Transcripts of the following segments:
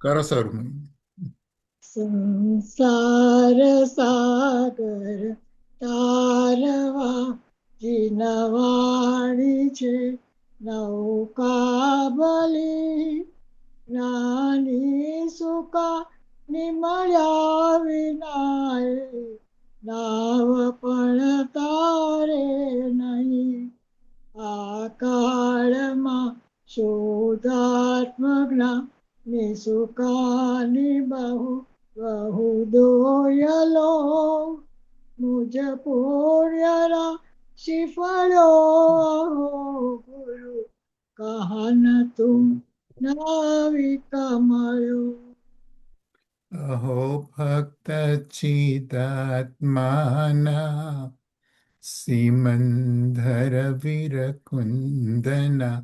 કરો સર. સંસાર સાગર તારવા જીનવાણી છે નૌકા બલી નાની સુકા નિમળ્યા વિનાય નાવ પણ તારે નહીં આ કાળમાં શોધાત્મજ્ઞા નિસુકાની બહુ બહુ દોયલો મુજ પુણ્યરા શિફળો ગુરુ કહન તું નાવિક મળ્યો. અહો ભક્ત ચિદાત્માના સિમંદર વિરકુંદના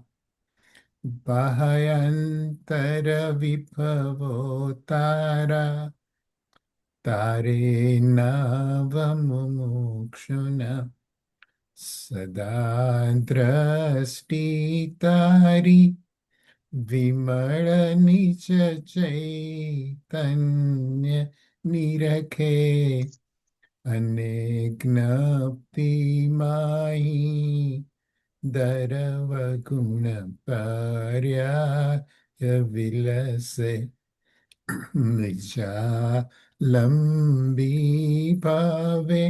બાહ્યંતર વિભવો તારા તારે નવ મુમુક્ષુના સદા દ્રષ્ટિ તારી વિમળ નિજ ચૈતન્ય નિરખે અને જ્ઞપ્તિ માહી દરવગુણ પર્યા વિલસે નિજા લંબી ભાવે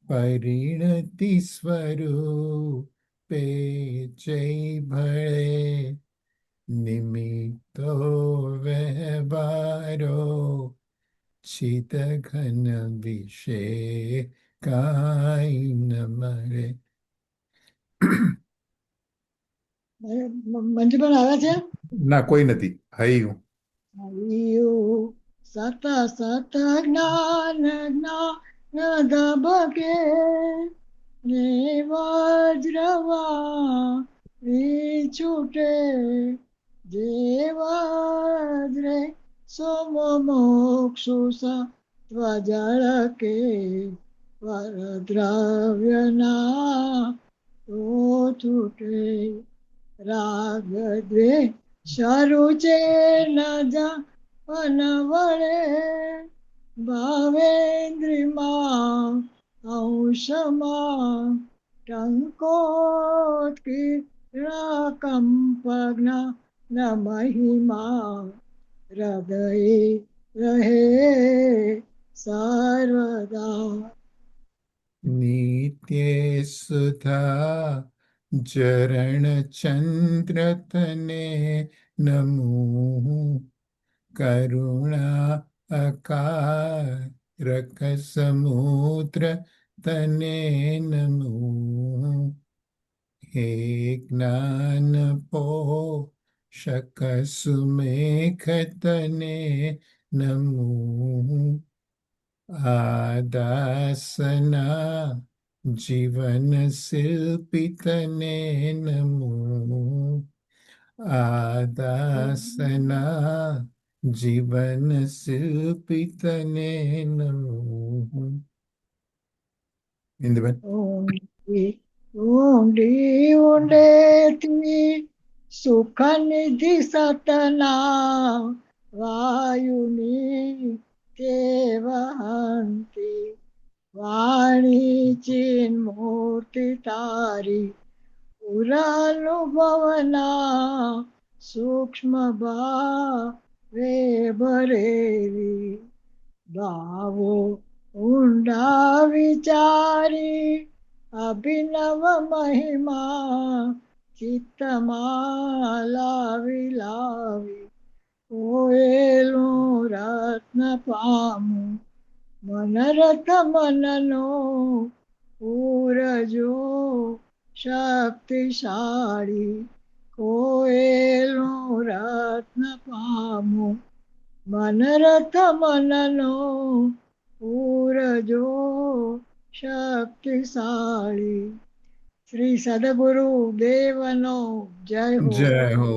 પરિણતિ સ્વરૂપે જય ભળે નિમિત્તો વ્યવહારો ચિત ઘન વિશે કાંઈ ન મળે. મંજુબેન આવે છે? ના, કોઈ નથી. હૈયું હૈયું સત સત જ્ઞાન જ્ઞાન ધબકે ને વજ્રવા વિછૂટે જે વજ્રે સોમ મોક્ષુ ત્વજળ કે પરદ્રવ્યના તો છૂટે રાગ દ્વે શરુ છે ન જન વળે ભાવેન્દ્રિમાં અંશમાં ટંકોત્કીર્ણકંપજ્ઞ ન મહિમા હૃદય રહે સર્વદા. નિત્ય સુધા ચરણ ચંદ્ર તને નમો કરુણા અકારક સમુદ્ર તને નમો હે જ્ઞાન પોષક સુમેખ તને નમો આદાસના જીવન શિલ્પી તને નમો આદાસના જીવન શિલ્પી તને નમો. ઇન્દુબેન. ઊંડી ઊંડેથી સુખ નિધિ સતના વાયુની તે વહંતી વાણી ચિન મૂર્તિ તારી પુરાનુભવના સૂક્ષ્મ ભાવે ભરેલી ભાવો ઊંડા વિચારી અભિનવ મહિમા ચિત્તમાં લાવી લાવી કોયેલું રત્ન પામું મનરથ મનનો પૂરજો શક્તિશાળી કોયેલું રત્ન પામું મનરથ મનનો પૂરજો શક્તિશાળી. શ્રી સદગુરુ દેવનો જય હો. જય હો.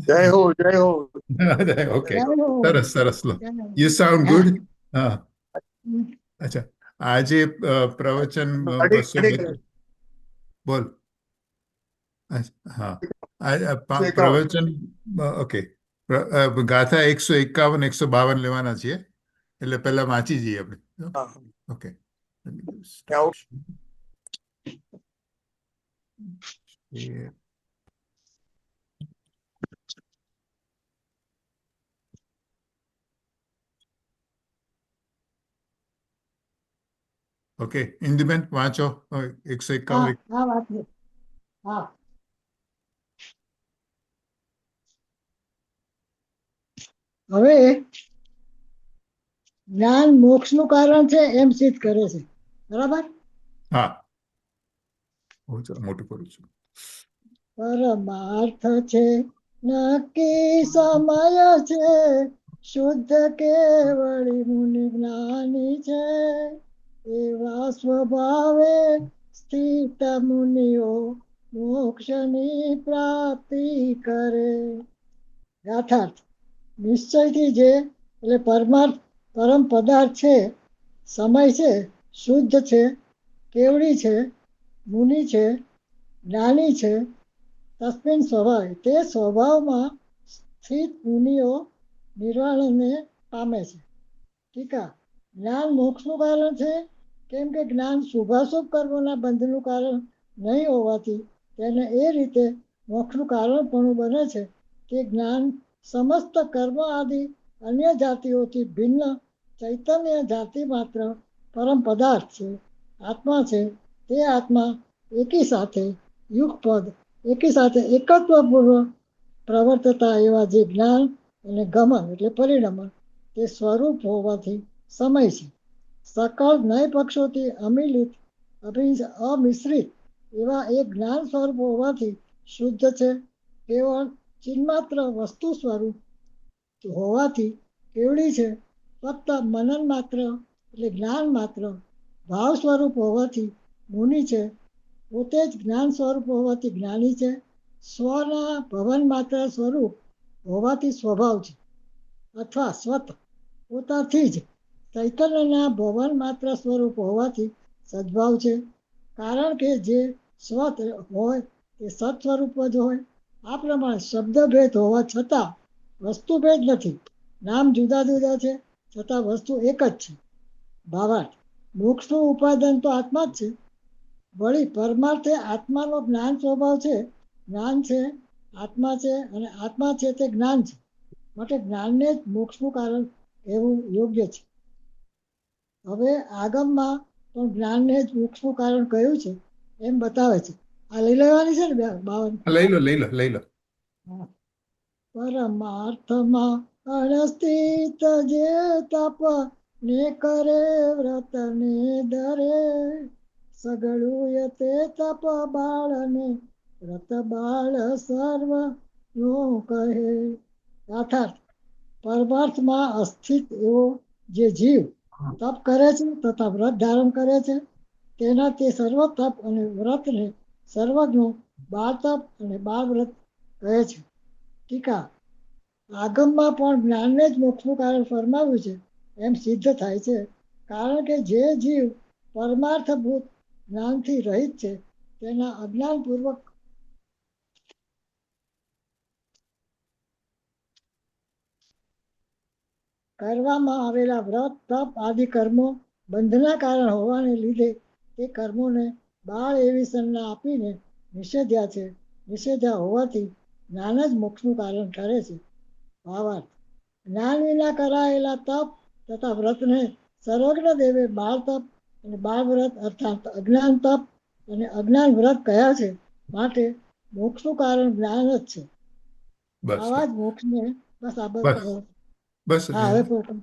જય હો, જય હો. ઓકે, જય હો. સરસ સરસ. લો, જય હો. યુ સાઉન્ડ હા. ગુડ. હા, અચ્છા. આજે પ્રવચન અડી 232. બોલ. હા, અડી પ્રવચન. ઓકે, ગાથા 151 152 લેવાના છીએ, એટલે પહેલા વાંચી જઈએ આપણે. હા. ઓકે. આઉટ. ઓકે, ઇન્દુબેન વાંચો. હા 151. હા વાત છે. હા હવે જ્ઞાન મોક્ષનું કારણ છે એમ સિદ્ધ કરે છે, બરાબર. હા, હું જરા મોટું કરું છું. પરમાર્થ છે નક્કી સમય છે, શુદ્ધ કેવળી મુનિ જ્ઞાની છે, એવા સ્વભાવે સ્થિત મુનિઓ મોક્ષની પ્રાપ્તિ કરે. યથાર્થ નિશ્ચયથી જે એટલે પરમાર્થ પરમ પદાર્થ છે, સમય છે, શુદ્ધ છે, કેવડી છે, મુનિ છે, જ્ઞાની છે, તસ્મિન સ્વભાવે તે સ્વભાવમાં સ્થિત મુનિઓ નિર્વાણને પામે છે. ટીકા જ્ઞાન મોક્ષનું કારણ છે, કેમ કે જ્ઞાન શુભાશુભ કર્મોના બંધનું કારણ નહીં હોવાથી તેને એ રીતે મોક્ષનું કારણ પણ બને છે કે જ્ઞાન સમસ્ત કર્મ આદિ અન્ય જાતિઓથી ભિન્ન ચૈતન્ય જાતિ માત્ર પરમ પદાર્થ છે, આત્મા છે. તે આત્મા એકી સાથે યુગપદ એકી સાથે એકત્વપૂર્વક પ્રવર્તતા એવા જે જ્ઞાન અને ગમન એટલે પરિણમન તે સ્વરૂપ હોવાથી સમય છે. સકળ નય પક્ષોથી અમિલિત અમિશ્રિત એવા એક જ્ઞાન સ્વરૂપ હોવાથી શુદ્ધ છે, કેવળ ચિન્માત્ર વસ્તુ સ્વરૂપ હોવાથી કેવડી છે, ફક્ત મનન માત્ર એટલે જ્ઞાન માત્ર ભાવ સ્વરૂપ હોવાથી મુનિ છે, પોતે જ જ્ઞાન સ્વરૂપ હોવાથી જ્ઞાની છે, સ્વના ભવન માત્ર સ્વરૂપ હોવાથી સ્વભાવ છે, અથવા સ્વત પોતાથી જ ચૈતન્યના ભવન માત્ર સ્વરૂપ હોવાથી સદભાવ છે. કારણ કે જે સ્વત હોય તે સત સ્વરૂપ જ હોય. આ પ્રમાણે શબ્દભેદ હોવા છતાં વસ્તુભેદ નથી. નામ જુદા જુદા છે છતાં વસ્તુ એક જ છે. ભાવાર્થ મોક્ષનું ઉપાદાન તો આત્મા જ છે. વળી પરમાર્થે આત્માનો જ્ઞાન સ્વભાવ છે, જ્ઞાન છે, આત્મા છે, અને આત્મા છે તે જ્ઞાન છે, માટે જ્ઞાનને જ મોક્ષનું કારણ કહેવું યોગ્ય છે. હવે આગમમાં પણ જ્ઞાનને જ મોક્ષનું કારણ કહ્યું છે એમ બતાવે છે. આ લઈ લેવાની છે ને 52. લઈ લો, લઈ લો, લઈ લો. પરમાર્થમાં અણસ્થિત જે તપ ને કરે વ્રત ને ધરે, સગળું તે તપ બાળને વ્રત બાળ સર્વ નો કહે. યથાર્થ પરમાર્થમાં અસ્થિત એવો જે જીવ તપ કરે છે તથા વ્રત ધારણ કરે છે, તેના તે સર્વ તપ અને વ્રતને સર્વજ્ઞો બાળ તપ અને બાળ વ્રત કહે છે. ટીકા આગમમાં પણ જ્ઞાનને જ મોક્ષનું કારણ ફરમાવ્યું છે એમ સિદ્ધ થાય છે. કારણ કે જે જીવ પરમાર્થભૂત જ્ઞાનથી રહિત છે, તેના અજ્ઞાનપૂર્વક કરવામાં આવેલા વ્રત તપ આદિ કર્મો બંધના કારણ હોવાને લીધે તે કર્મોને બાળ એવી સંજ્ઞા આપીને નિષેધ્યા છે. નિષેધ્યા હોવાથી જ્ઞાન જ મોક્ષનું કારણ ઠરે છે. ભાવાર્થ જ્ઞાન વિના કરાયેલા તપ તથા વ્રતને સર્વજ્ઞ દેવે બાળ તપ અને બાળ વ્રત અર્થાત અજ્ઞાન તપ અને અજ્ઞાન વ્રત કહ્યા છે. માટે મોક્ષનું કારણ જ્ઞાન જ છે. બસ, આવા જ મોક્ષને બસ આ બસ, બસ. હા હવે પૂરું.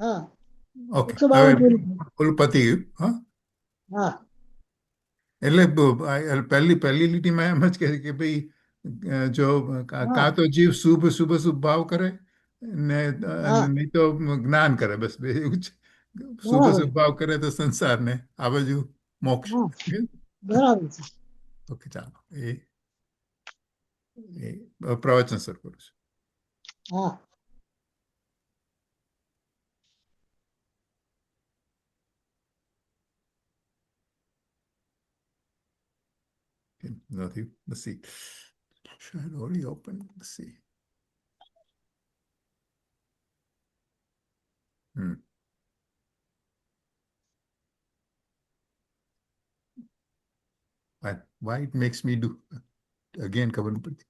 હા ઓકે, 152 હવે પૂરું. ઓલું પતી ગયું. હા, હા એટલે પહેલી પહેલી લીટીમાં એમ જ કહે છે કે ભાઈ, જો હા કાં તો જીવ શુભ શુભ શુભ ભાવ કરે ને, હા નહીં તો જ્ઞાન કરે. બસ બે એવું જ. શુભ બરાબર. શુભ ભાવ કરે તો સંસાર ને, આ બાજુ મોક્ષ. હા બરાબર છે. ઓકે, ચાલો. પ્રવચન શરૂ કરું છું. હા Nothing. Let's see. Should I already open? Let's see. Y it max me do again ખબર નહીં પડતી.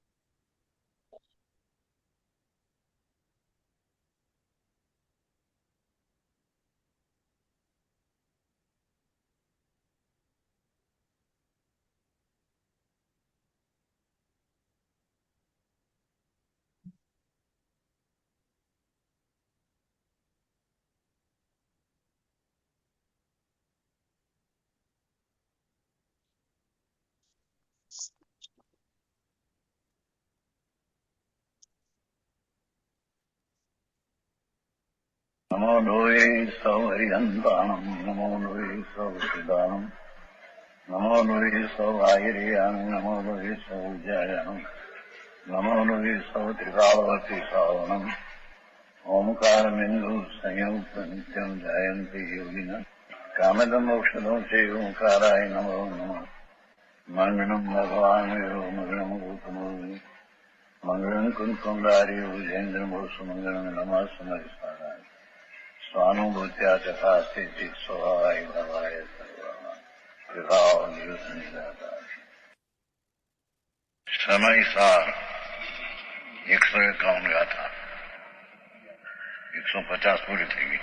નમો લોહે સૌ હરિહંતાણમ નમો લોહે સૌ સિદાનમ નમો લોહે સૌ આયર્યાન નમો લોહે સૌ જયાનમ નમો લોહે સૌ ત્રિકાળવતી સાવનમ ઓમકાર બિંદુ સંયુક્ત નિત્યમ જયંતિ યોગિન કામદમ ઔષધો છે ઓંકારાય નમો નમઃ મંગળમ ભગવાન મંગળમ ગૌતમો મંગળમ કુંકુંડારી વિજેન્દ્રમો સુમંગળમ નમઃ સમરિસારાય સ્વાનુભૂત્યા તથા સ્થિતિ સ્વભાવાય ભવાય સર્વા વિભાવ નિવૃત્ત નિરાકાર સમયસાર 151 ગાથા 150 પૂરી થઈ ગઈ.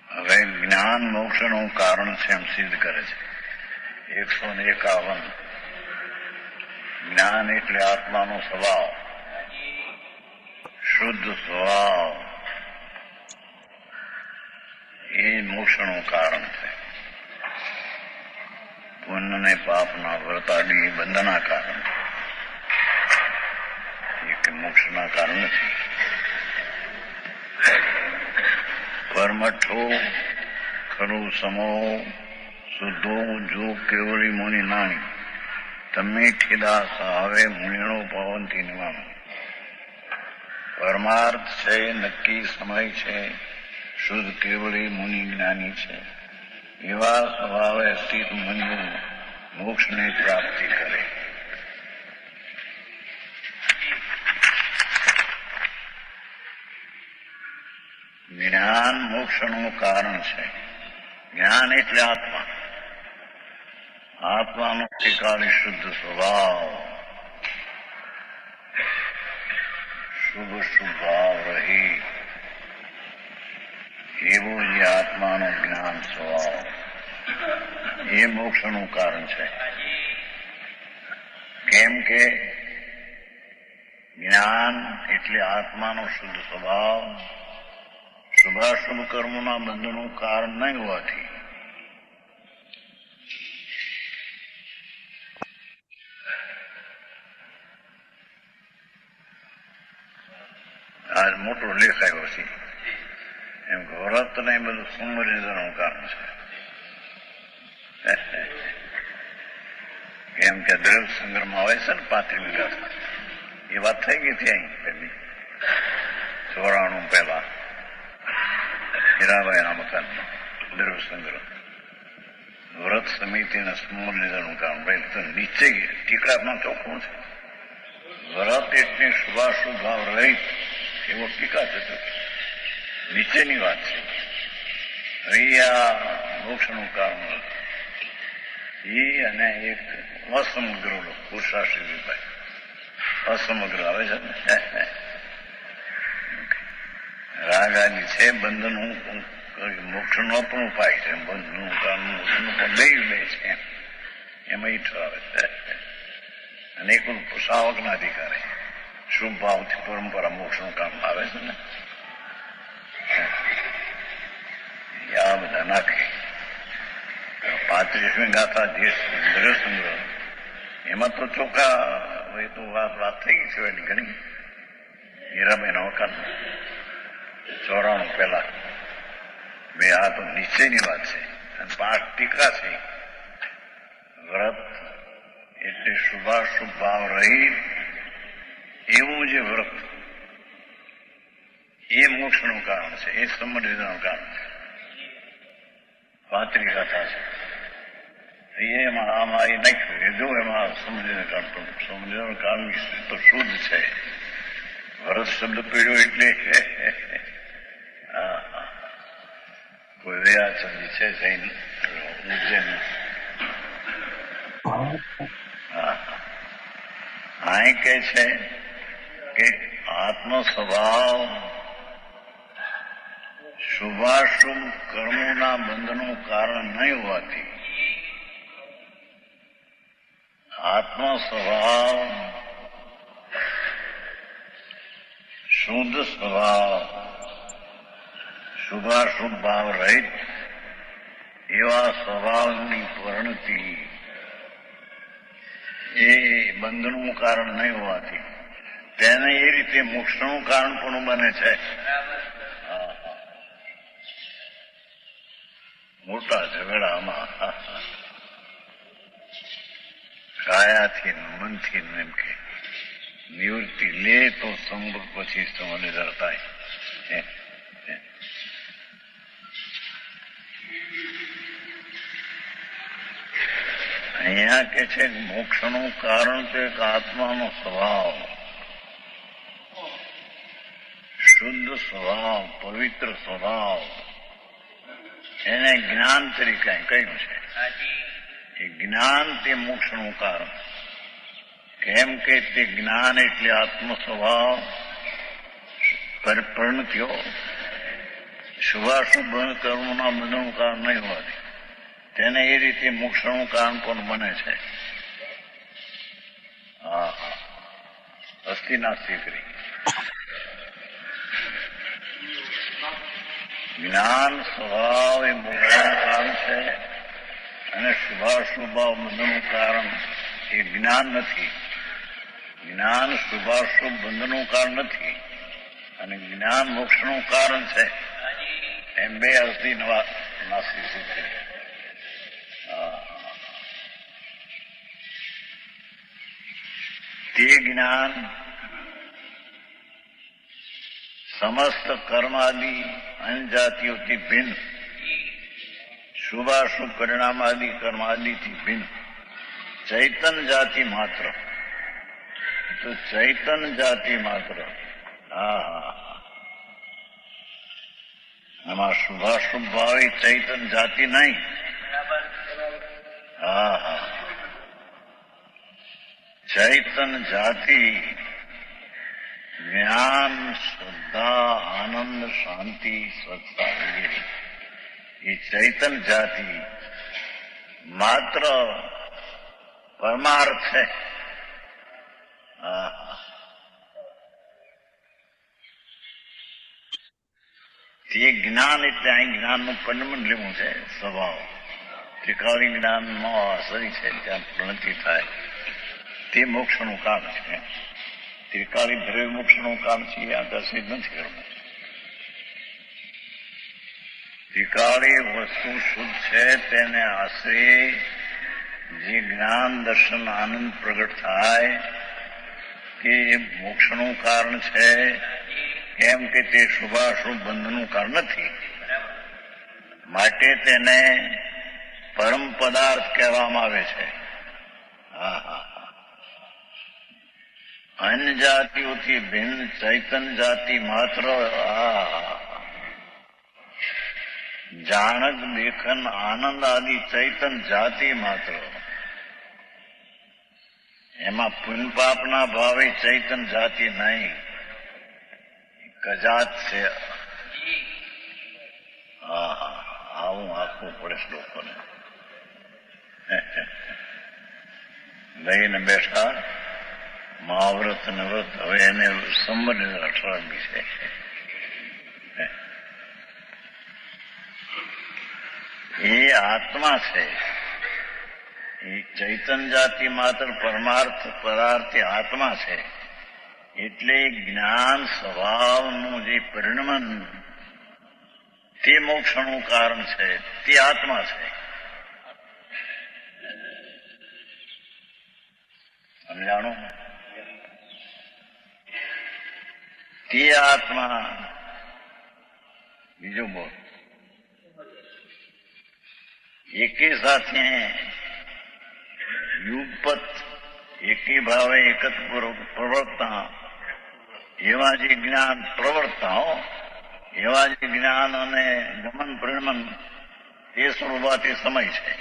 હવે જ્ઞાન મોક્ષનું કારણ છે એમ સિદ્ધ કરે છે. 151 જ્ઞાન એટલે આત્માનો સ્વભાવ, શુદ્ધ સ્વભાવ, એ મોક્ષનું કારણ છે. પુણ્ય ને પાપના વર્તાડી બંધના કારણ, એ કે મોક્ષના કારણ નથી. પરમઠો ખરું સમો શુદ્ધો જો કેવળી મુનિ નાણી તમે ઠીદાસ હવે મુનિનો પવનથી નિવાણો. પરમાર્થ છે, નક્કી સમય છે, શુદ્ધ કેવળી મુનિ જ્ઞાની છે. એવા સ્વભાવે સ્થિત મુનિઓ મોક્ષની પ્રાપ્તિ કરે. જ્ઞાન મોક્ષનું કારણ છે. જ્ઞાન એટલે આત્મા, આત્માનો ઠેકાણે શુદ્ધ સ્વભાવ, શુભ સ્વભાવ રહી એવું જે આત્માનું જ્ઞાન સ્વભાવ, એ મોક્ષનું કારણ છે. કેમ કે જ્ઞાન એટલે આત્માનો શુદ્ધ સ્વભાવ શુભાશુભ કર્મોના બંધનું કારણ નહીં હોવાથી આજ મોટો લેખ આવ્યો છે એમ કે વ્રત ને બધું સુમરિંદનું કારણ છે. કેમ કે દ્રવ્ય સંગ્રહમાં આવે છે ને 35 ગાથા, એ વાત થઈ ગઈ હતી અહીં પહેલી 94 પહેલા હીરાબાઈના મકાનમાં દ્રવ્ય સંગ્રહ. વ્રત સમિતિના સુમરિંદનું કારણ ભાઈ તો નીચે ટીકડામાં ચોખ્ખું છે. વ્રત એટલે શુભાશુભ ભાવ રહિત એવો ટીકા છે, નીચેની વાત છે. અહીંયા મોક્ષનું કારણ એ અને એક અસમગ્ર પુરુષાશ્રી વિભાઈ અસમગ્ર આવે છે ને રાગાની છે. બંધનું મોક્ષનો પણ ઉપાય છે, બંધનું કારણ મોક્ષનું પણ બે છે એમાં ઈ ઠરાવે છે. અને એક શાવકના અધિકારે શુભ ભાવથી પરંપરા મોક્ષનું કામ આવે છે ને, આ બધા નાખે. 35મી ગાથા જે દ્રવ્ય સંગ્રહ એમાં તો ચોખ્ખા એ તો વાત થઈ ગઈ છે એની ઘણી. હીરાબાઈના વખાણમાં 94 પહેલા બે આ તો નિશ્ચયની વાત છે. અને 5 ટીકા છે. વ્રત એટલે શુભાશુભ ભાવ રહિત એવું જે વ્રત એ મોક્ષનું કારણ છે, એ સમૃદ્ધિનું કારણ છે. 35 ગાથા છે. એમાં આમાં એ નાખ્યું જો એમાં સમૃદ્ધિનું કારણ, પણ સમૃદ્ધિનું કારણ તો શુદ્ધ છે. વ્રત શબ્દ પીડ્યો એટલે કોઈ વ્યાચંદી છે જૈન ઉજ્જૈન. અહીં કે છે કે આત્મ સ્વભાવ શુભાશુભ કર્મોના બંધનું કારણ નહીં હોવાથી આત્મ સ્વભાવ શુદ્ધ સ્વભાવ શુભાશુભ ભાવ રહિત એવા સ્વભાવની પરિણતિ એ બંધનું કારણ નહીં હોવાથી તેને એ રીતે મોક્ષનું કારણ પણ બને છે. મોટા ઝઘડામાં કાયાથી મનથી એમ કે નિવૃત્તિ લે તો સંભવ પછી સમજદાર થાય. અહીંયા કે છે મોક્ષનું કારણ તો એક આત્માનો સ્વભાવ, શુદ્ધ સ્વભાવ, પવિત્ર સ્વભાવ, એને જ્ઞાન તરીકે કહ્યું છે. એ જ્ઞાન તે મોક્ષનું કારણ. કેમ કે તે જ્ઞાન એટલે આત્મ સ્વભાવ પરિણતિઓ શુભાશુભ કર્મોના બંધનું કારણ નહીં હોવાથી તેને એ રીતે મોક્ષનું કારણ પણ બને છે. અસ્થિ નાસ્તિ કરી જ્ઞાન સ્વભાવ એ મોક્ષનું કારણ છે અને શુભાશુભ બંધનું કારણ એ જ્ઞાન નથી. જ્ઞાન શુભાશુભ બંધનું કારણ નથી અને જ્ઞાન મોક્ષનું કારણ છે. એમ બે અસ્થિ નાસ્તિ સૂત્ર. તે જ્ઞાન સમસ્ત કર્માદિ અનજાતિઓથી ભિન્ન, શુભાશુભ પરિણામાદિ કર્માદિથી ભિન્ન, ચૈતન જાતિ માત્ર. તો ચૈતન જાતિ માત્ર. આમાં શુભાશુભ ભાવે ચૈતન જાતિ નહીં. ચૈતન જાતિ જ્ઞાન, શ્રદ્ધા, આનંદ, શાંતિ, સ્વચ્છતા વગેરે એ ચૈતન જાતિ માત્ર પરમાર્થ છે. તે જ્ઞાન એટલે અહીં જ્ઞાનનું પરિણમન લેવું છે. સ્વભાવ ત્રિકાળી જ્ઞાનમાં આશ્રય છે, ત્યાં પ્રણતિ થાય તે મોક્ષનું કામ છે. ત્રિકાળી દ્રવ્ય મોક્ષનું કામ છે. એ આકર્ષિત નથી કરવું. ત્રિકાળી વસ્તુ શુદ્ધ છે તેને આશ્રય જે જ્ઞાન, દર્શન, આનંદ પ્રગટ થાય કે એ મોક્ષનું કારણ છે. કેમ કે તે શુભાશુભ બંધનું કારણ નથી. માટે તેને પરમ પદાર્થ કહેવામાં આવે છે. અન્ય જાતિઓથી ભિન્ન ચૈતન જાતિ માત્ર. જાણક, દેખન, આનંદ આદિ ચૈતન જાતિ માત્ર. એમાં પુણ્ય પાપના ભાવે ચૈતન જાતિ નહીં, કજાત છે. આવું આખવું પડે શ્લોકોને. લઈને બેઠા મહાવ્રત ને વ્રત. હવે એને સંબંધ અઠવાડવી છે. એ આત્મા છે. એ ચૈતન જાતિ માત્ર પરમાર્થ પદાર્થ આત્મા છે. એટલે જ્ઞાન સ્વભાવનું જે પરિણમન તે મોક્ષનું કારણ છે. તે આત્મા છે. સમજાણું? તે આત્મા. બીજું બોલ. એકે સાથે યુગપત એકી ભાવે એકત પ્રવર્તા એવા જે જ્ઞાન પ્રવર્તા એવા જે જ્ઞાન અને ગમન પરિણમન એ સ્વરૂપાથી સમય છે.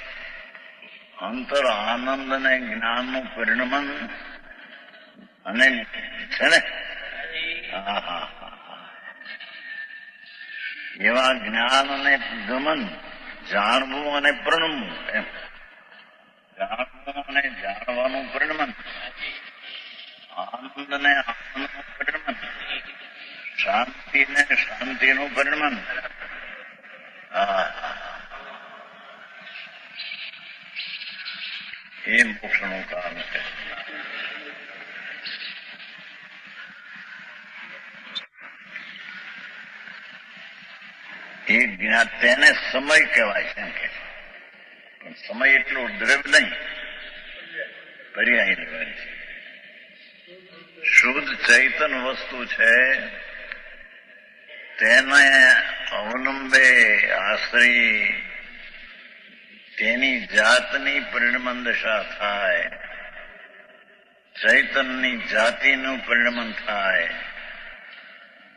અંતર આનંદ અને જ્ઞાનનું પરિણમન અને છે ને એવા જ્ઞાન અને ગમન, જાણવું અને પ્રણમવું, એમ જાણવું અને જાણવાનું પરિણમન, આનંદ ને આનંદનું પરિણમન, શાંતિ ને શાંતિનું પરિણમન. એ મોક્ષનું કારણ છે. એ જ્ઞાન તેને સમય કહેવાય છે, એમ કે પણ સમય એટલો દ્રવ્ય નહીં, પર્યાય લેવાની છે. શુદ્ધ ચૈતન વસ્તુ છે, તેને અવલંબે આશ્રય તેની જાતની પરિણમન દશા થાય, ચૈતનની જાતિનું પરિણમન થાય.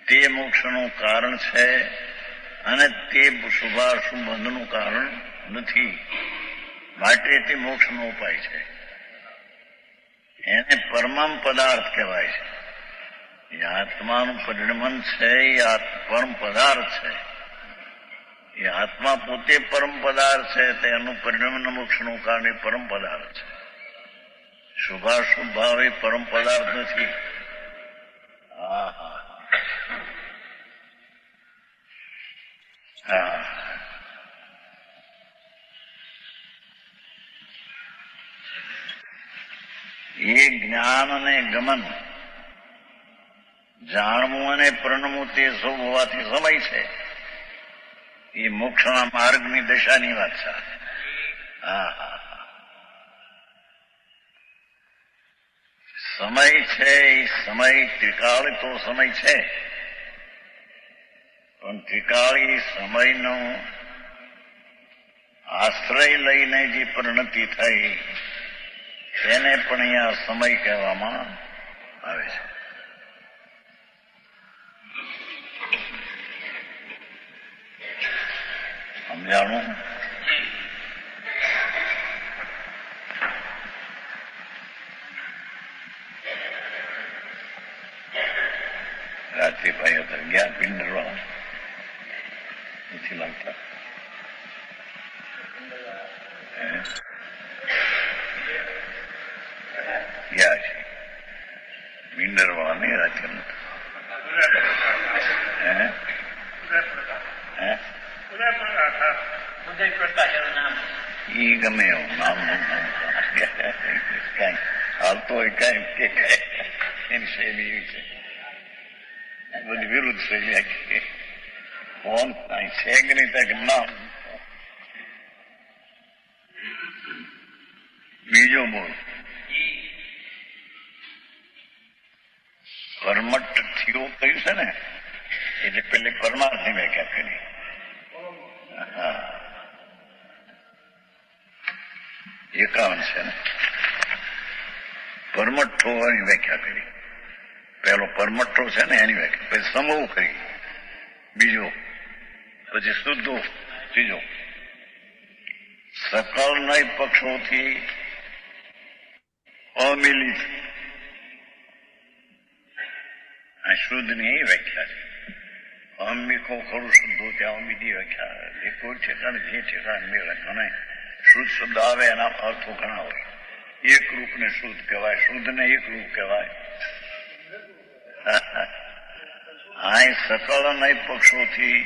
તે મોક્ષનું કારણ છે અને તે શુભાશુભ બંધનું કારણ નથી. માટે તે મોક્ષનો ઉપાય છે. એને પરમમ પદાર્થ કહેવાય છે. એ આત્માનું પરિણમન છે, એ પરમ પદાર્થ છે. એ આત્મા પોતે પરમ પદાર્થ છે, તેનું પરિણમન મોક્ષનું કારણ એ પરમ પદાર્થ છે. શુભાશુભ ભાવ એ પરમ પદાર્થ નથી. એ જ્ઞાન અને ગમન, જાણવું અને પ્રણમવું તે સૌ હોવાથી સમય છે. એ મોક્ષના માર્ગની દશાની વાત છે. સમય છે, એ સમય ત્રિકાળી તો સમય છે, પણ ત્રિકાળી સમયનો આશ્રય લઈને જે પરિણતિ થઈ તેને પણ અહીંયા સમય કહેવામાં આવે છે. સમજાણું? રાત્રિ ભાઈઓ તો ગયા પિંડરવા નથી લાગતા. ગયા છે પિંડરવા નહીં રાત્રિ ઈ ગમે એવું નામ કઈ હાલતો હોય કઈ એની શૈલી એવી છે, બધી વિરુદ્ધ શૈલી. ફોન કઈ છે કે નહીં ત્યાં નામ. બીજો બોલ, પરમટ થયો કહ્યું છે ને, એટલે પેલી પરમાર્થની વ્યાખ્યા કરી. એકાવન છે ને, પરમઠ્ઠો એની વ્યાખ્યા કરી. પેલો પરમઠ્ઠો છે ને એની વ્યાખ્યા, પછી સમૂહ કરી બીજો, પછી શુદ્ધો ત્રીજો. સકળ નય પક્ષોથી અમિલિત, આ શુદ્ધની એ વ્યાખ્યા છે. અમિકો ખરું શુદ્ધો ત્યાં બીજી વ્યાખ્યા. જે કોઈ ઠેકાણે જે ઠેકાણે મેળે ઘણા શુદ્ધ શબ્દ આવે એના અર્થો ઘણા હોય. એક રૂપને શુદ્ધ કહેવાય, શુદ્ધને એક રૂપ કહેવાય. આ સકળ નય પક્ષોથી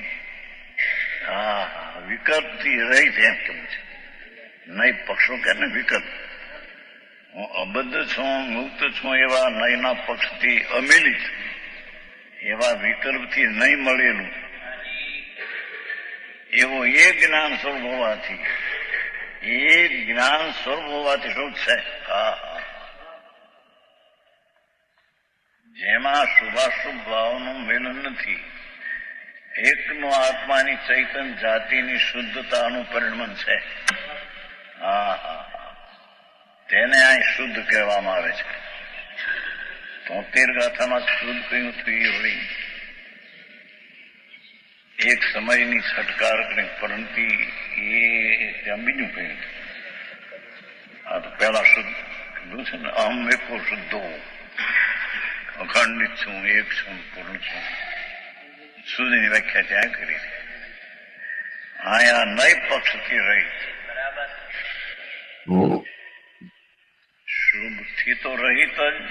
વિકલ્પથી રહિત એમ કેવું છે. નય પક્ષો કે ને વિકલ્પ. હું અબદ્ધ છું, મુક્ત છું એવા નયના પક્ષથી અમિલિત, એવા વિકલ્પથી નહીં મળેલું એવો એ જ્ઞાન સ્વરૂપ હોવાથી, એ જ્ઞાન સ્વરૂપ હોવાથી શું છે? જેમાં શુભાશુભ ભાવનું મિલન નથી, એકનો આત્માની ચૈતન જાતિની શુદ્ધતાનું પરિણમન છે. તેને અહીં શુદ્ધ કહેવામાં આવે છે. 73 ગાથામાં શુદ્ધ કહ્યું હતું એ વળી એક સમયની છટકાર કરી પરંતુ એ ત્યાં બીજું કહ્યું. આ તો પેલા શુદ્ધ કીધું છે ને, અહમ એકો શુદ્ધો, અખંડિત છું, એક છું, પૂર્ણ છું. શુદ્ધની વ્યાખ્યા ત્યાં કરી છે. આયા નય પક્ષથી રહી, શુભથી તો રહિત જ.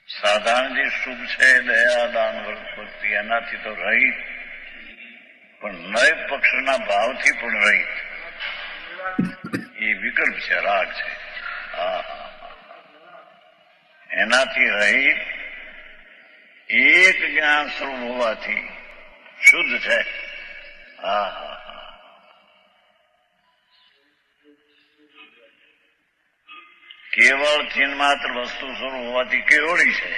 સાધારણ જે શુભ છે, દયા, દાન, વ્રત, ભક્તિ, એનાથી તો રહિત, પણ નય પક્ષના ભાવથી પણ રહિત. એ વિકલ્પ છે, રાગ છે. એનાથી રહિત એક જ્ઞાન સ્વરૂપ હોવાથી શુદ્ધ છે. કેવળ ચિન્હ માત્ર વસ્તુ સ્વરૂપ હોવાથી કેવળી છે.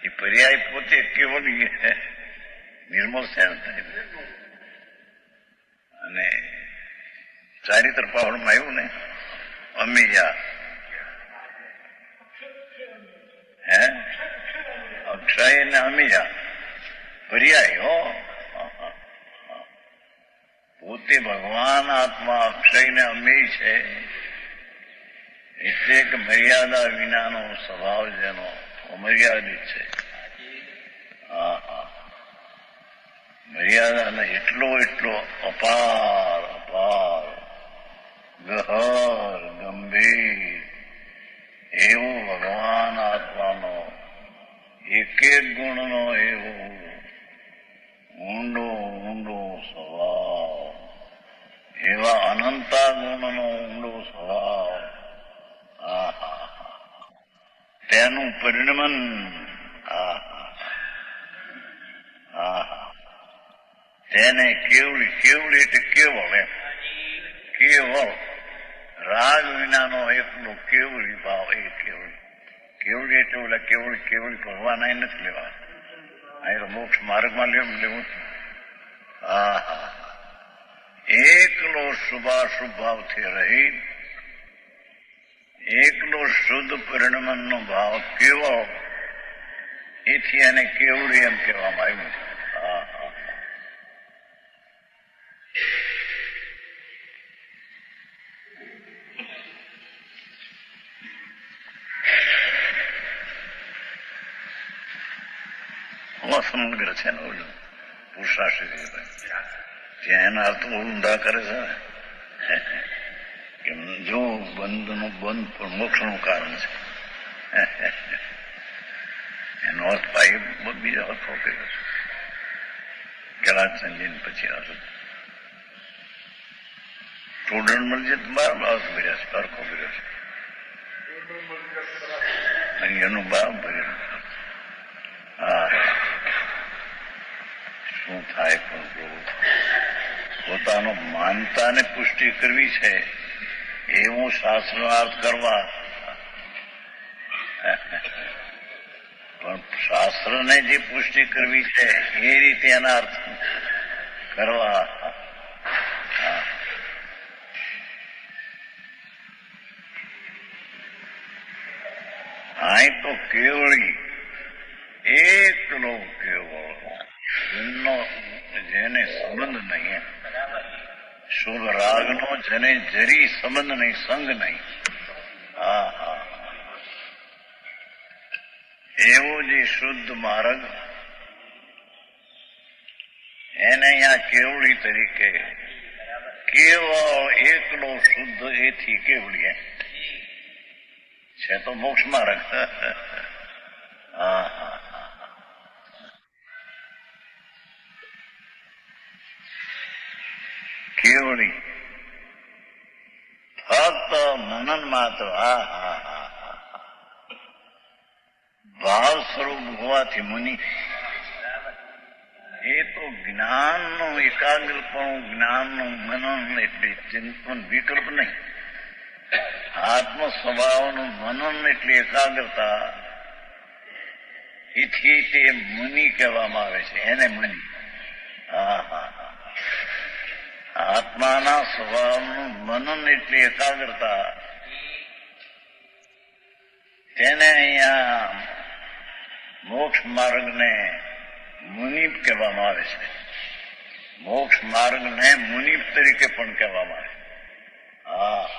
એ પર્યાય પોતે કેવળી નિર્મળ છે. અને ચારિત્ર પાવડમાં આવ્યું ને, અમીજા અક્ષય ને અમીજા પર્યાય હો. પોતે ભગવાન આત્મા અક્ષય ને અમેય છે. એટલે કે મર્યાદા વિનાનો સ્વભાવ જેનો અમર્યાદિત છે. મર્યાદાને એટલો અપાર અપાર ગહર ગંભીર એવું ભગવાન આત્માનો એક એક ગુણનો એવો ઊંડો સ્વભાવ, એવા અનંતા ગુણનો ઊંડો સ્વભાવ. તેનું પરિણમન તેને કેવળી એટલે કેવળ એમ. કેવળ રાગ વિનાનો એકલો કેવળી ભાવ. એ કેવળી એટલે ઓલા કેવળી ભગવાન નથી લેવા. અહીં મોક્ષ માર્ગમાં લેવું. એકલો શુભાશુભ ભાવથી રહી, એકલો શુદ્ધ પરિણમનનો ભાવ કેવળ. એથી એને કેવળી એમ કહેવામાં આવ્યું છે. સમગ્ર છે ને ઓલું પુરુષાર્થ ત્યાં એના અર્થ ઊંડા કરે છે કે જો બંધનું બંધ પણ મોક્ષનું કારણ છે. એનો અર્થ ભાઈ બીજા અર્થો કર્યો છે. ગેલા સંજીને પછી અર્થ સ્ટુડન્ટ મળશે તો બાર અર્થ ભર્યા છે, અર્થો ભર્યો છે. એનું બાર ભર્યું. શું થાય પણ પોતાનો માનતાને પુષ્ટિ કરવી છે એવું શાસ્ત્રનો અર્થ કરવા, પણ શાસ્ત્રને જે પુષ્ટિ કરવી છે એ રીતે એના અર્થ કરવા. અહીં તો કેવળી એકલો કેવળ, જેને સંબંધ નહીં, શુભ રાગનો જેને જરી સંબંધ નહીં, સંગ નહીં. એવો જે શુદ્ધ માર્ગ એને અહીંયા કેવળી તરીકે, કેવળ એકલો શુદ્ધ એથી કેવળી છે તો મોક્ષ માર્ગ. કેવળી ફક્ત મનન માત્ર ભાવ સ્વરૂપ હોવાથી મુનિ એ તો જ્ઞાનનું એકાગ્રપણું, જ્ઞાનનું મનન એટલે ચિંતન વિકલ્પ નહીં. આત્મ સ્વભાવનું મનન એટલે એકાગ્રતા. એથી તે મુનિ કહેવામાં આવે છે. એને મુનિ. આત્માના સ્વભાવનું મનન એટલે એકાગ્રતા. તેને અહીંયા મોક્ષ માર્ગને મુનિપ કહેવામાં આવે છે. મોક્ષ માર્ગને મુનિપ તરીકે પણ કહેવામાં આવે.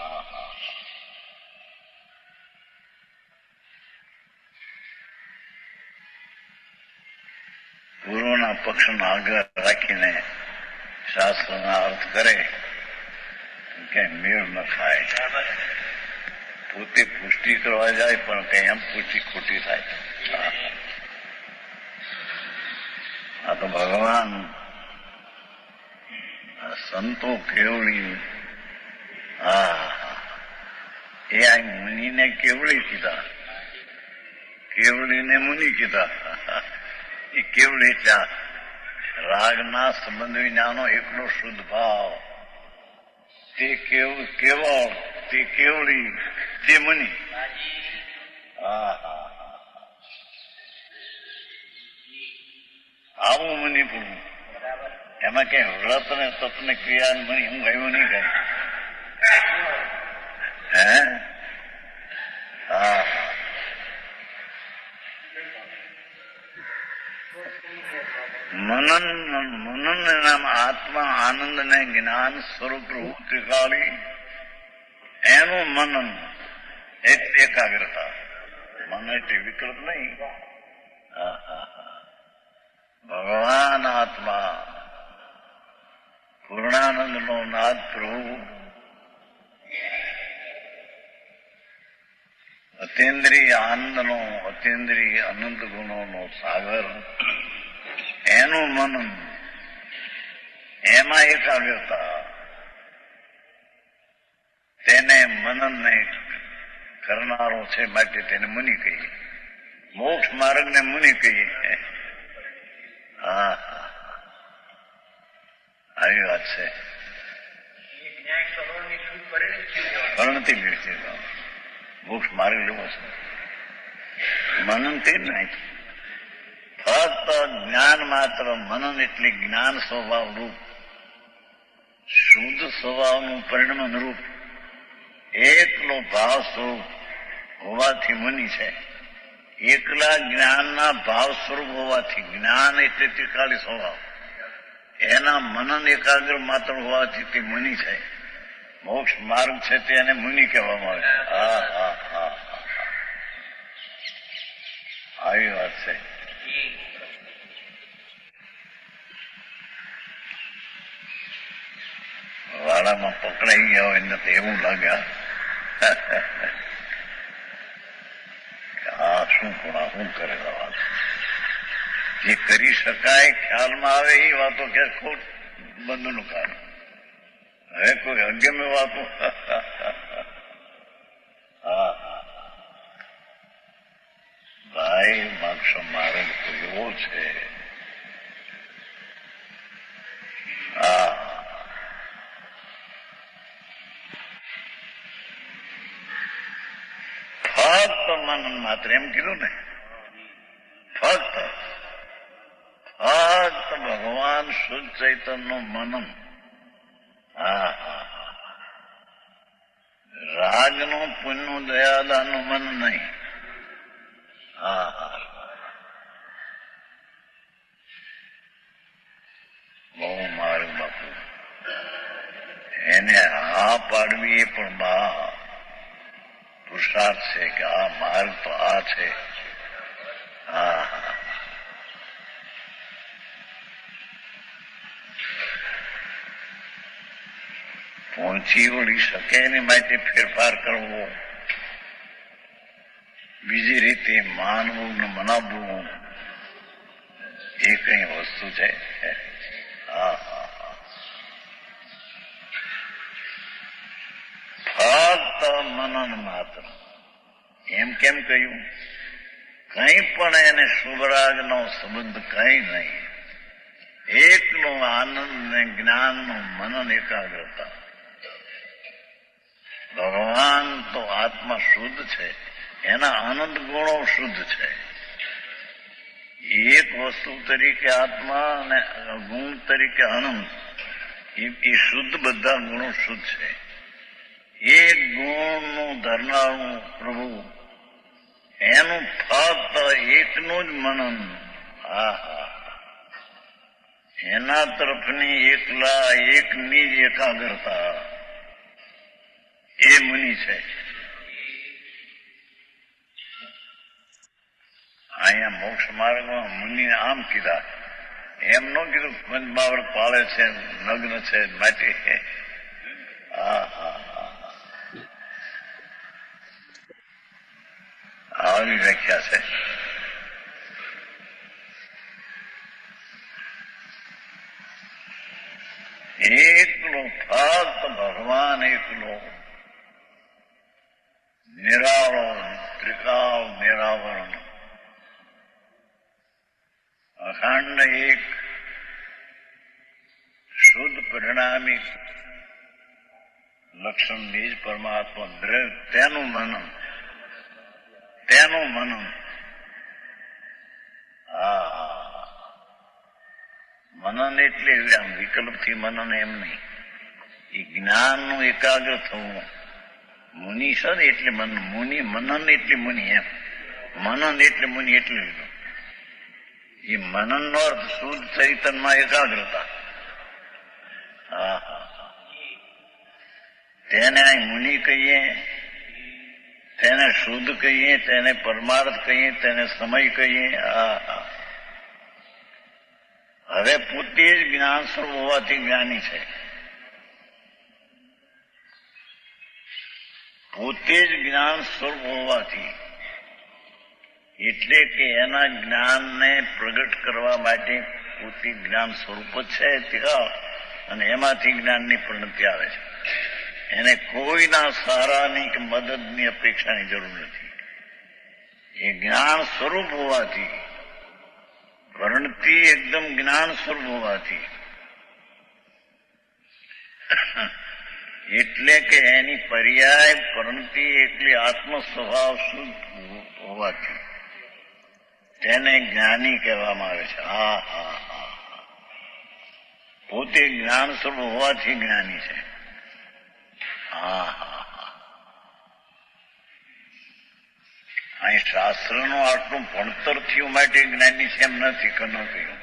પૂર્વના પક્ષનો આગ્રહ રાખીને શાસ્ત્રના અર્થ કરે કે મેળ ન ખાય. પોતે પુષ્ટિ કરવા જાય પણ કઈ એમ પુષ્ટિ ખોટી થાય. આ તો ભગવાન સંતો કેવળી એ આ મુનિને કેવળી કીધા, કેવળીને મુનિ કીધા. એ કેવળી એટલે રાગના સંબંધ વિનાનો એકલો શુદ્ધ ભાવ, તે કેવળ, તે કેવળી, તે મુનિ. આવું મુનિ પૂરું. એમાં કઈ વ્રત ને તપ ને ક્રિયા મુનિ હું ગયું નહીં કઈ. મનન નામ આત્મા આનંદ ને જ્ઞાન સ્વરૂપ રૂપ ત્રિકાળી, એનું મનન એટલે એકાગ્રતા. મન એટલે વિકૃત નહીં. ભગવાન આત્મા પૂર્ણાનંદ નો નાદ પ્રભુ, અતેન્દ્રિય આનંદ નો, અતેન્દ્રિય અનંત ગુણો નો સાગર, એનું મનન, એમાં એકાગ્રતા. તેને મનનને કરનારો છે માટે તેને મુનિ કહીએ. મોક્ષ માર્ગ ને મુનિ કહીએ. આવી વાત છે. પરિણતિ વ્યક્તિ મોક્ષ માર્ગ લેવો છે. મનન તે જ નહીં, ફક્ત જ્ઞાન માત્ર. મનન એટલે જ્ઞાન સ્વભાવ રૂપ, શુદ્ધ સ્વભાવનું પરિણમન રૂપ, એકલો ભાવ સ્વરૂપ હોવાથી મુનિ છે. એકલા જ્ઞાનના ભાવ સ્વરૂપ હોવાથી, જ્ઞાન એટલે ત્રિકાળી સ્વભાવ, એના મનન એકાગ્ર માત્ર હોવાથી તે મુનિ છે. મોક્ષ માર્ગ છે તેને મુનિ કહેવામાં આવે. આવી વાત છે. વાડામાં પકડાઈ ગયા હોય ને તો એવું લાગ્યા આ શું કોણા શું કરેલા વાત. જે કરી શકાય ખ્યાલમાં આવે એ વાતો કે ખોટ બંધનું કારણ. હવે કોઈ અગમ્ય વાતો. ભાઈ મોક્ષ માર્ગ તો એવો છે. ફક્ત મનન માત્ર એમ કીધું ને. ફક્ત ભગવાન શુદ્ધ ચૈતન્ય મનન. રાગનું પુણ્યનું દયાદાનું મન નહીં. બહુ મારું બાપુ એને આ પાડવી એ પણ બા પુરુષાર્થ છે કે આ માર્ગ તો આ છે. પહોંચી વળી શકે એની માટે ફેરફાર કરવો, બીજી રીતે માનવું ને મનાવવું, એ કઈ વસ્તુ છે. ફક્ત મનન માત્ર. એમ કેમ કહ્યું? કઈ પણ એને શુભરાગનો સંબંધ કઈ નહીં. એકનો આનંદ ને જ્ઞાનનું મનન એકાગ્રતા. ભગવાન તો આત્મા શુદ્ધ છે, એના આનંદ ગુણો શુદ્ધ છે. એક વસ્તુ તરીકે આત્મા અને ગુણ તરીકે આનંદ, એ શુદ્ધ, બધા ગુણો શુદ્ધ છે. એક ગુણનું ધરનારું પ્રભુ, એનું ફક્ત એકનું જ મનન. આહા, એના તરફની એકલા એકની જ એકાગ્રતા એ મુનિ છે. અહીંયા મોક્ષ માર્ગમાં મુનિ આમ કીધા, એમ ન કીધું પંચબાવર્ત પાળે છે, નગ્ન છે માટે. આવી વ્યાખ્યા છે. એકલો, ફક્ત ભગવાન એકલો, નિરાળો, ત્રિકાળ નિરાવરણ, અખંડ એક, શુદ્ધ પરિણામી લક્ષણ નિજ પરમાત્મા દ્રવ્ય, તેનું મનન. મનન એટલે આમ વિકલ્પથી મનન એમ નહીં, એ જ્ઞાનનું એકાગ્ર થવું. મુનિ છે ને એટલે મુનિ, મનન એટલે મુનિ એમ. મનન એટલે મુનિ એટલે લીધું. એ મનનનો અર્થ શુદ્ધ ચૈતન્યમાં એકાગ્રતા. તેને અહીં મુનિ કહીએ, તેને શુદ્ધ કહીએ, તેને પરમાર્થ કહીએ, તેને સમય કહીએ. હવે પોતે જ જ્ઞાન સ્વરૂપ હોવાથી જ્ઞાની છે. પોતે જ જ્ઞાન સ્વરૂપ હોવાથી, એટલે કે એના જ્ઞાનને પ્રગટ કરવા માટે પોતે જ્ઞાન સ્વરૂપ જ છે ત્યાં, અને એમાંથી જ્ઞાનની પરિણતિ આવે છે. એને કોઈના સહારાની કે મદદની અપેક્ષાની જરૂર નથી. એ જ્ઞાન સ્વરૂપ હોવાથી, પરિણતિ એકદમ જ્ઞાન સ્વરૂપ હોવાથી, એટલે કે એની પર્યાય પરિણતિ એટલી આત્મ સ્વભાવ શુદ્ધ હોવાથી તેને જ્ઞાની કહેવામાં આવે છે. પોતે જ્ઞાન સ્વરૂપ હોવાથી જ્ઞાની છે. અહીં શાસ્ત્રનું આટલું ભણતર થયું માટે જ્ઞાની છે એમ નથી કે ન કહ્યું.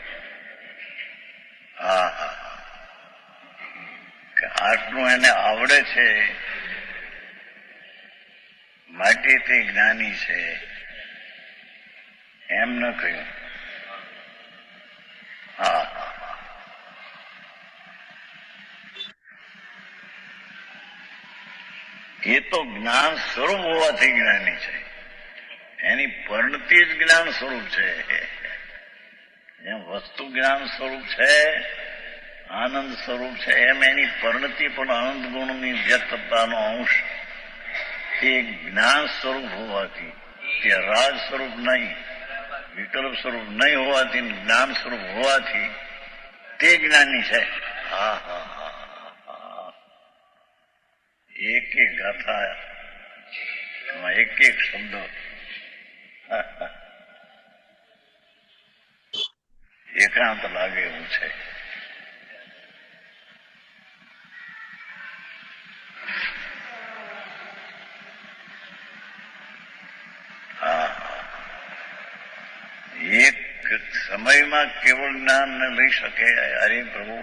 આટલું એને આવડે છે માટે તે જ્ઞાની છે એમ ન કહ્યું. એ તો જ્ઞાન સ્વરૂપ હોવાથી જ્ઞાની છે. એની પરિણતિ જ જ્ઞાન સ્વરૂપ છે. જેમ વસ્તુ જ્ઞાન સ્વરૂપ છે, આનંદ સ્વરૂપ છે, એમ એની પરિણતિ પણ આનંદ ગુણની વ્યક્તતાનો અંશ. તે જ્ઞાન સ્વરૂપ હોવાથી, તે રાજ સ્વરૂપ નહીં, વિકલ્પ સ્વરૂપ નહીં હોવાથી, જ્ઞાન સ્વરૂપ હોવાથી તે જ્ઞાની છે. એક એક ગાથા, એમાં એક એક શબ્દ એકાંત લાગે એવું છે. એક સમયમાં કેવળ જ્ઞાન ને લઈ શકે. અરે પ્રભુ,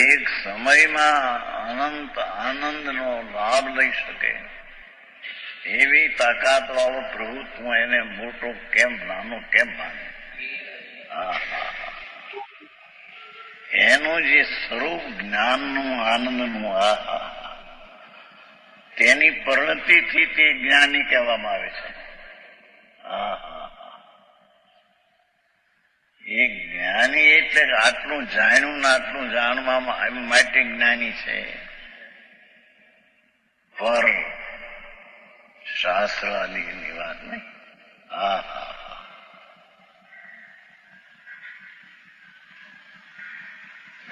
એક સમયમાં અનંત આનંદનો લાભ લઈ શકે એવી તાકાત વાળો પ્રભુ, તું એને મોટો કેમ નાનો કેમ માને? એનું જે સ્વરૂપ જ્ઞાનનું, આનંદનું, તેની પરિણતિથી તે જ્ઞાની કહેવામાં આવે છે. એ જ્ઞાની એટલે આટલું જાણ્યું ને આટલું જાણવા માટે જ્ઞાની છે. પર શાસ્ત્ર આદિની વાત નહીં.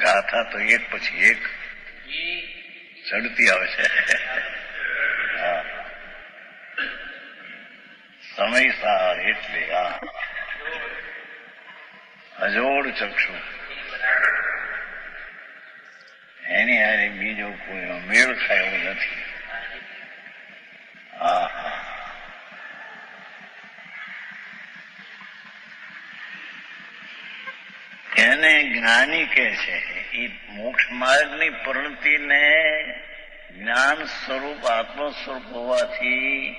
ગાથા તો એક પછી એક ચડતી આવે છે. સમયસાર એટલે અજોડ ચક્ષુ. એવું કોઈ મેળ ખાય એવું નથી. આહા, એને જ્ઞાની કહે છે. એ મોક્ષ માર્ગની પ્રવૃત્તિને જ્ઞાન સ્વરૂપ આત્મ સ્વરૂપ હોવાથી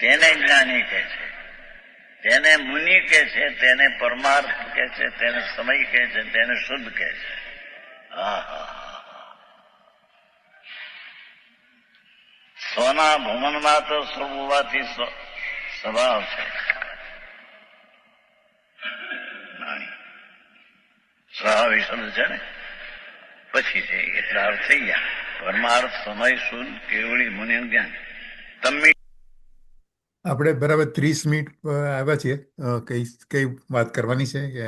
તેને જ્ઞાની કહે છે, તેને મુનિ કહે છે, તેને પરમાર્થ કહે છે, તેને સમય કહે છે, તેને શુદ્ધ કહે છે. સ્વના ભુવનમાં તો સ્વરૂપ હોવાથી સ્વભાવ છે. સ્વાભાવિક શબ્દ છે ને, પછી છે એટલા અર્થ થઈ ગયા. પરમાર્થ સમય શુદ્ધ કેવળી મુનિ જ્ઞાન. તમે આપણે બરાબર 30 મિનિટ આવ્યા છીએ. કઈ વાત કરવાની છે કે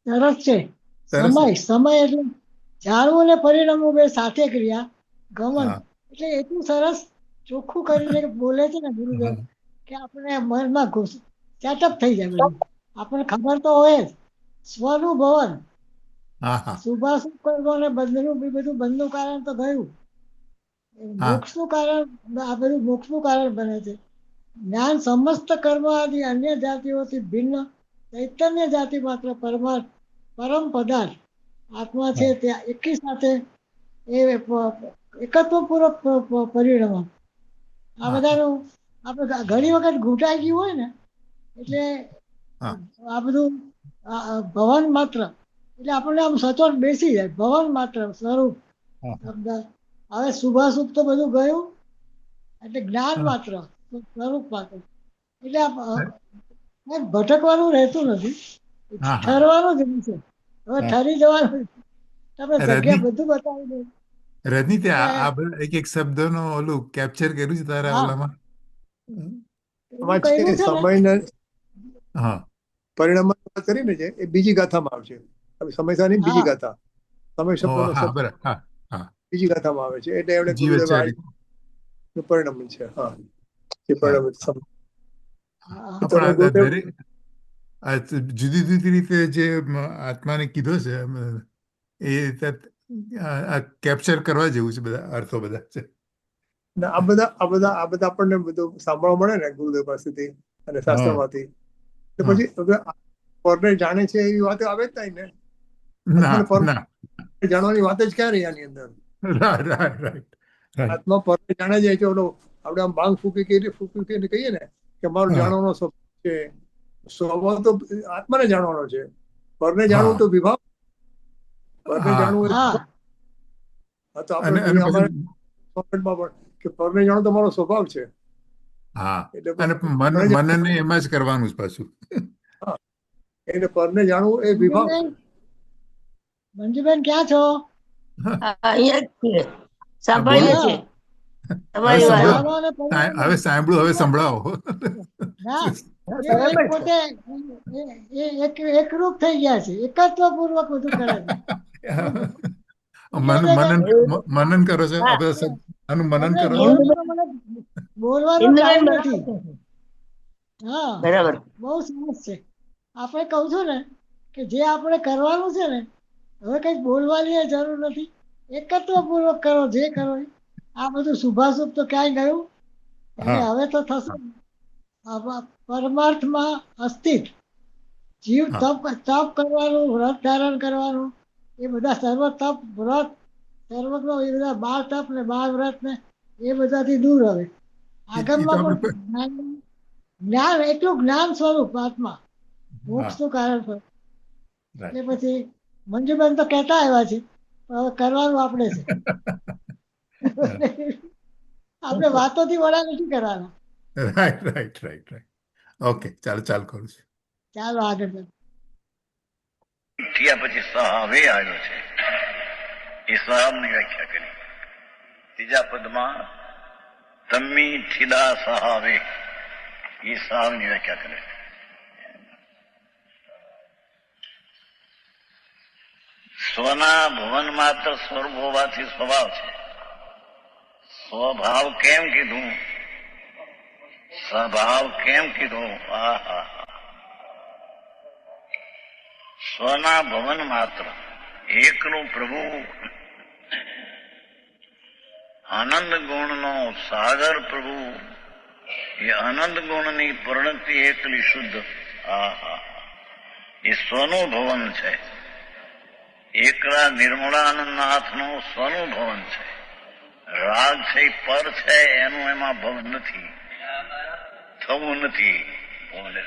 સરસ છે. સરસ સમય એટલે જાણવું ને પરિણામવું બે સાથે ક્રિયા ગમન. હા. એટલે એટલું સરસ ચોખ્ખું કરીને બોલે છે ને ગુરુદેવ હા. કે આપણે મનમાં ઘૂસ સેટઅપ થઈ જાય બધું. આપણને ખબર તો હોય જ સ્વનું ભવન, હા હા શુભાશુભ કર્મ અને બંધનું બધું બંધનું કારણ તો ગયું. હા. મોક્ષનું કારણ આ બધું મોક્ષનું કારણ બને છે. જ્ઞાન સમસ્ત કર્મ આદિ અન્ય જાતિઓથી ભિન્ન ચૈતન્ય જાતિ માત્ર પરમાર્થ પરમ પદાર્થ આત્મા છે ત્યાં એકી સાથે એ એકત્વપૂર્વક પરિણમ. આ બધાનું આપણે ઘણી વખત ઘૂંટાઈ ગયું હોય ને એટલે હા. આ બધું ભવન માત્ર એટલે આપણને આમ સચોટ બેસી જાય. ભવન માત્ર સ્વરૂપ હા. શબ્દ. હવે શુભાશુભ તો બધું ગયું એટલે જ્ઞાન હા. માત્ર સ્વરૂપ માત્ર. એટલે ભટકવાનું રહેતું નથી, હા, હા. ઠરવાનું જ છે. હવે હા. ઠરી જવાનું તમે જગ્યા રજની બધું બતાવી દે. રજની તે એટલે આ બધા એક સમજનો ઓલું કેપ્ચર કર્યું છે તારા હા ઓલામાં? એવું આમાં છે કર્યું છે ને. સમયના હા પરિણામમાં વાત કરીને છે એ બીજી ગાથામાં આવશે. હવે સમયસાની બીજી હા ગાથા, સમય ઓ શબ્દનો હા શબ્દ બરાબર. હા હા બીજી ગાથામાં આવે છે. એટલે એમણે ગુરુદેવ આ જીવાચાર્ય. પરિણામ છે. હા, એ હા પરિણામ હા હા, તમે પણ આ ગુરુદેવ દરેક આ જુદી જુદી રીતે જે આત્માને કીધો છે એ આ કેપ્ચર કરવા જેવું છે. બધા અર્થો બધા છે. આ બધા આપણને બધું સાંભળવા મળે ને ગુરુદેવ પાસેથી અને હા શાસ્ત્રમાંથી. તો હા. પછી હવે પરને જાણે છે એવી વાત આવે જ નહીં ને. ના આત્માને પર ના. જાણવાની વાત જ ક્યાં રહી આની અંદર? Right right right right. આત્મા પરને જાણે જાય છે. ઓલો આપણે આમ બાંગ ફૂકી કરીને કહીએ ને કે મારો હા જાણવાનો સ્વભાવ છે. સ્વભાવ તો આત્માને જાણવાનો છે. પરને હા. જાણવું તો વિભાગ. પરને હા જાણવું હા. તો અને આપણે અને અમારે પછી કોન્ફિડન્સમાં પણ કે પરને જાણવું તો મારો સ્વભાવ છે. હા, એટલે અને પરને મનને એમાં જ કરવાનું જ પાછું. હા, એટલે પરને જાણવું એ વિભાગ મંજુબેન છે. મંજુબેન ક્યાં છો? હા, અહીંયા જ છીએ. બોલો. સાંભળીએ છીએ હવે તમારી વાત. સંભળાવો. જાણો અને પરિણામ. હવે સાંભળ્યું, હવે સંભળાવો. ના એ બરાબર છે. પોતે એકરૂપ થઈ ગયા છે, એકત્વ પૂર્વક બધું કરે છે. મનન કરો છો. હા, હવે આનું મનન તમને કરો છો. ઇન્દ્રબેન બોલવાનો ઇન્દ્રબેન ટાઈમ બરાબર નથી. છે. હા બરાબર. બહુ સરસ છે. આપણે કહું છું ને કે જે આપણે કરવાનું છે ને હવે કંઈક બોલવાની જરૂર નથી. એકત્વપૂર્વક કરો જે કરો એ. આ બધું શુભાશુભ તો ક્યાંય ગયું એટલે હા હવે તો થશે પરમાર્થમાં અસ્તિત્વ. જીવ હા તપ કરવાનું, વ્રત ધારણ કરવાનું, એ બધા સર્વ તપ વ્રત સર્વનો એ બધા 12 તપ ને 12 વ્રત ને એ બધાથી દૂર હવે એ તો આગળમાં આપણે પણ જ્ઞાન એટલું જ્ઞાન સ્વરૂપ આત્મા હા મોક્ષનું કારણ છે. એટલે રાઈટ પછી મંજુબેન તો કહેતા આવ્યા છે પણ હવે કરવાનું આપણે છે. આપણે વાતોથી વડા નથી કરવાના. Right right right right. Okay, ચાલો કરું છું. ચાલો આગળ ચાલો. થયા પછી સહાવે આવ્યો છે. એ સહાબની વ્યાખ્યા કરી. ત્રીજા પદમાં તમ્મી થીદા સહાવે, એ સહાવની વ્યાખ્યા કરે. સ્વના ભુવન માત્ર સ્વરૂપ હોવાથી સ્વભાવ છે. સ્વભાવ કેમ કીધું, સ્વભાવ કેમ કીધું? આહા, સ્વના ભવન માત્ર એકનું પ્રભુ આનંદ ગુણનો સાગર પ્રભુ, એ આનંદ ગુણની પરિણતિ એકલી શુદ્ધ. આહા, એ સ્વનું ભવન છે. એકલા નિર્મળાનંદનાથનું સ્વનું ભવન છે. રાગ છે એ પર છે, એનું એમાં ભવન નથી, થવું નથી. બોલે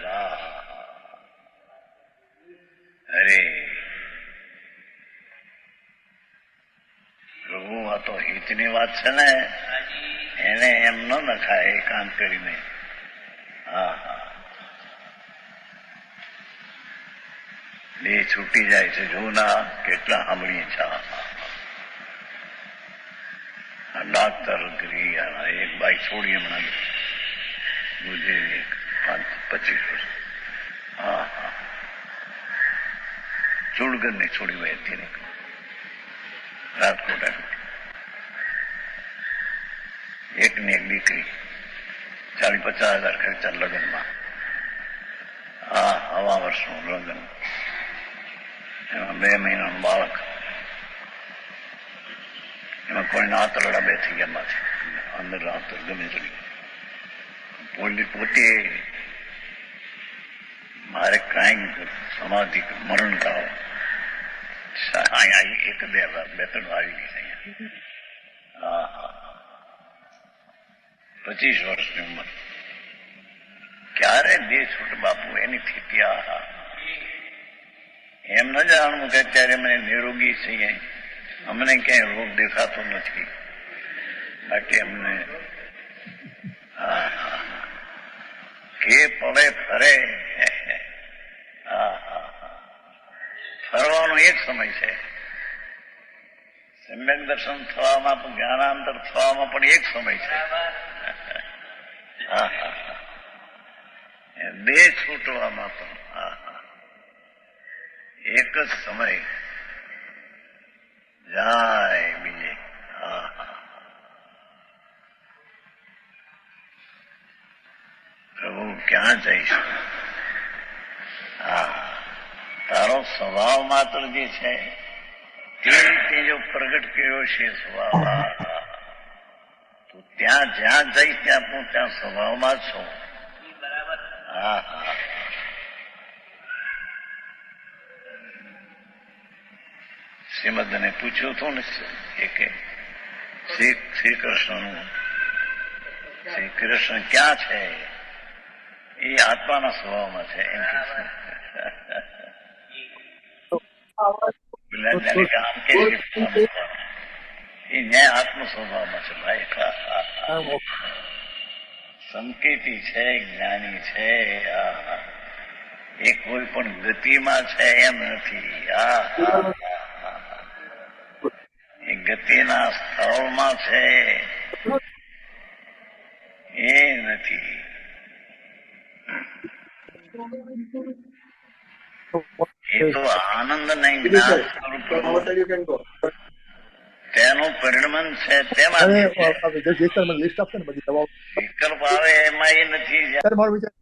અરે પ્રભુ, આ તો હિતની વાત છે ને, એને એમ ન નખાય એકાંત કરીને. હા હા, બે છૂટી જાય છે. જોના કેટલા સાંભળીએ છે. ડાક્ટર એક બાઈક છોડી હમણાં ગુજરી 25 વર્ષ. હા હા, ચુડગરની છોડી હોય હતી રાજકોટ. એકની એક દીકરી, 40-50 હજાર ખર્ચા લગ્નમાં. હા, હવા વર્ષનું લગ્ન, એમાં 2 મહિનાનું બાળક, એમાં કોઈના આંતરડા બે થઈ ગયા માંથી, અંદર આંતર ગમે ચડી. પોતે મારે કાંઈ સમાધિ મરણ કરાવો, એક 2 3 આવી ગઈ અહીંયા. હા હા, 25 વર્ષની ઉંમર. ક્યારે બે છૂટ બાપુ એની સ્થિતિ. આહા, એમ ન જાણવું કે અત્યારે અમે નિરોગી છીએ, અમને ક્યાંય રોગ દેખાતો નથી, બાકી અમને કે પડે ફરે. ફરવાનો એક સમય છે, સમ્યક દર્શન થવામાં, જ્ઞાનાંતર થવામાં પણ એક સમય છે. બે છૂટવામાં પણ એક જ સમય જાય બીજે. પ્રભુ ક્યાં જઈશું? તારો સ્વભાવ માત્ર જે છે તે રીતે જો પ્રગટ કર્યો છે સ્વભાવ, તો ત્યાં જ્યાં જઈશ ત્યાં હું ત્યાં સ્વભાવમાં છું. હા હા, શ્રીમદને પૂછ્યું હતું ને કે શ્રી કૃષ્ણ ક્યાં છે? એ આત્માના સ્વભાવમાં છે એમ કે આમ કે એ ન્યાય આત્મ સ્વભાવમાં છે ભાઈ. સંકેતી છે, જ્ઞાની છે. એ કોઈ પણ ગતિમાં છે એમ નથી. એ ગતિના સ્થળમાં છે એ નથી. એ તો આનંદ નહીં, જ્ઞાન સ્વરૂપ તેનું પરિણમન છે. તેમાં લિસ્ટ આપશે ને બધી દવાઓ, વિકલ્પ આવે એમાં એ નથી. મારો વિચાર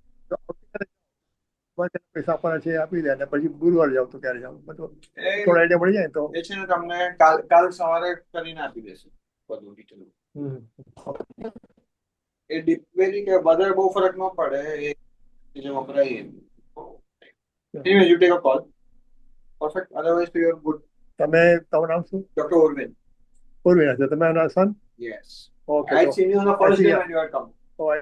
પૈસા આપવાના છે આપી દે, અને પછી ગુરુવાર જાવ તો ક્યારે જાવ, બધું થોડો આઈડિયા મળી જાય તો એ છે ને તમને કાલ સવારે કરીને આપી દેશે બધું ડિટેલ. એ ડિપેન્ડિંગ કે વધારે બહુ ફરક ન પડે એ જે વપરાય. Anyway, you take a call. Perfect. Otherwise, you are good. તમે તમારું નામ શું? Dr. Urvin. પૂર્વી છે તમે એના સન? Yes. Okay. I had seen you on the first day when you had come. Oh, I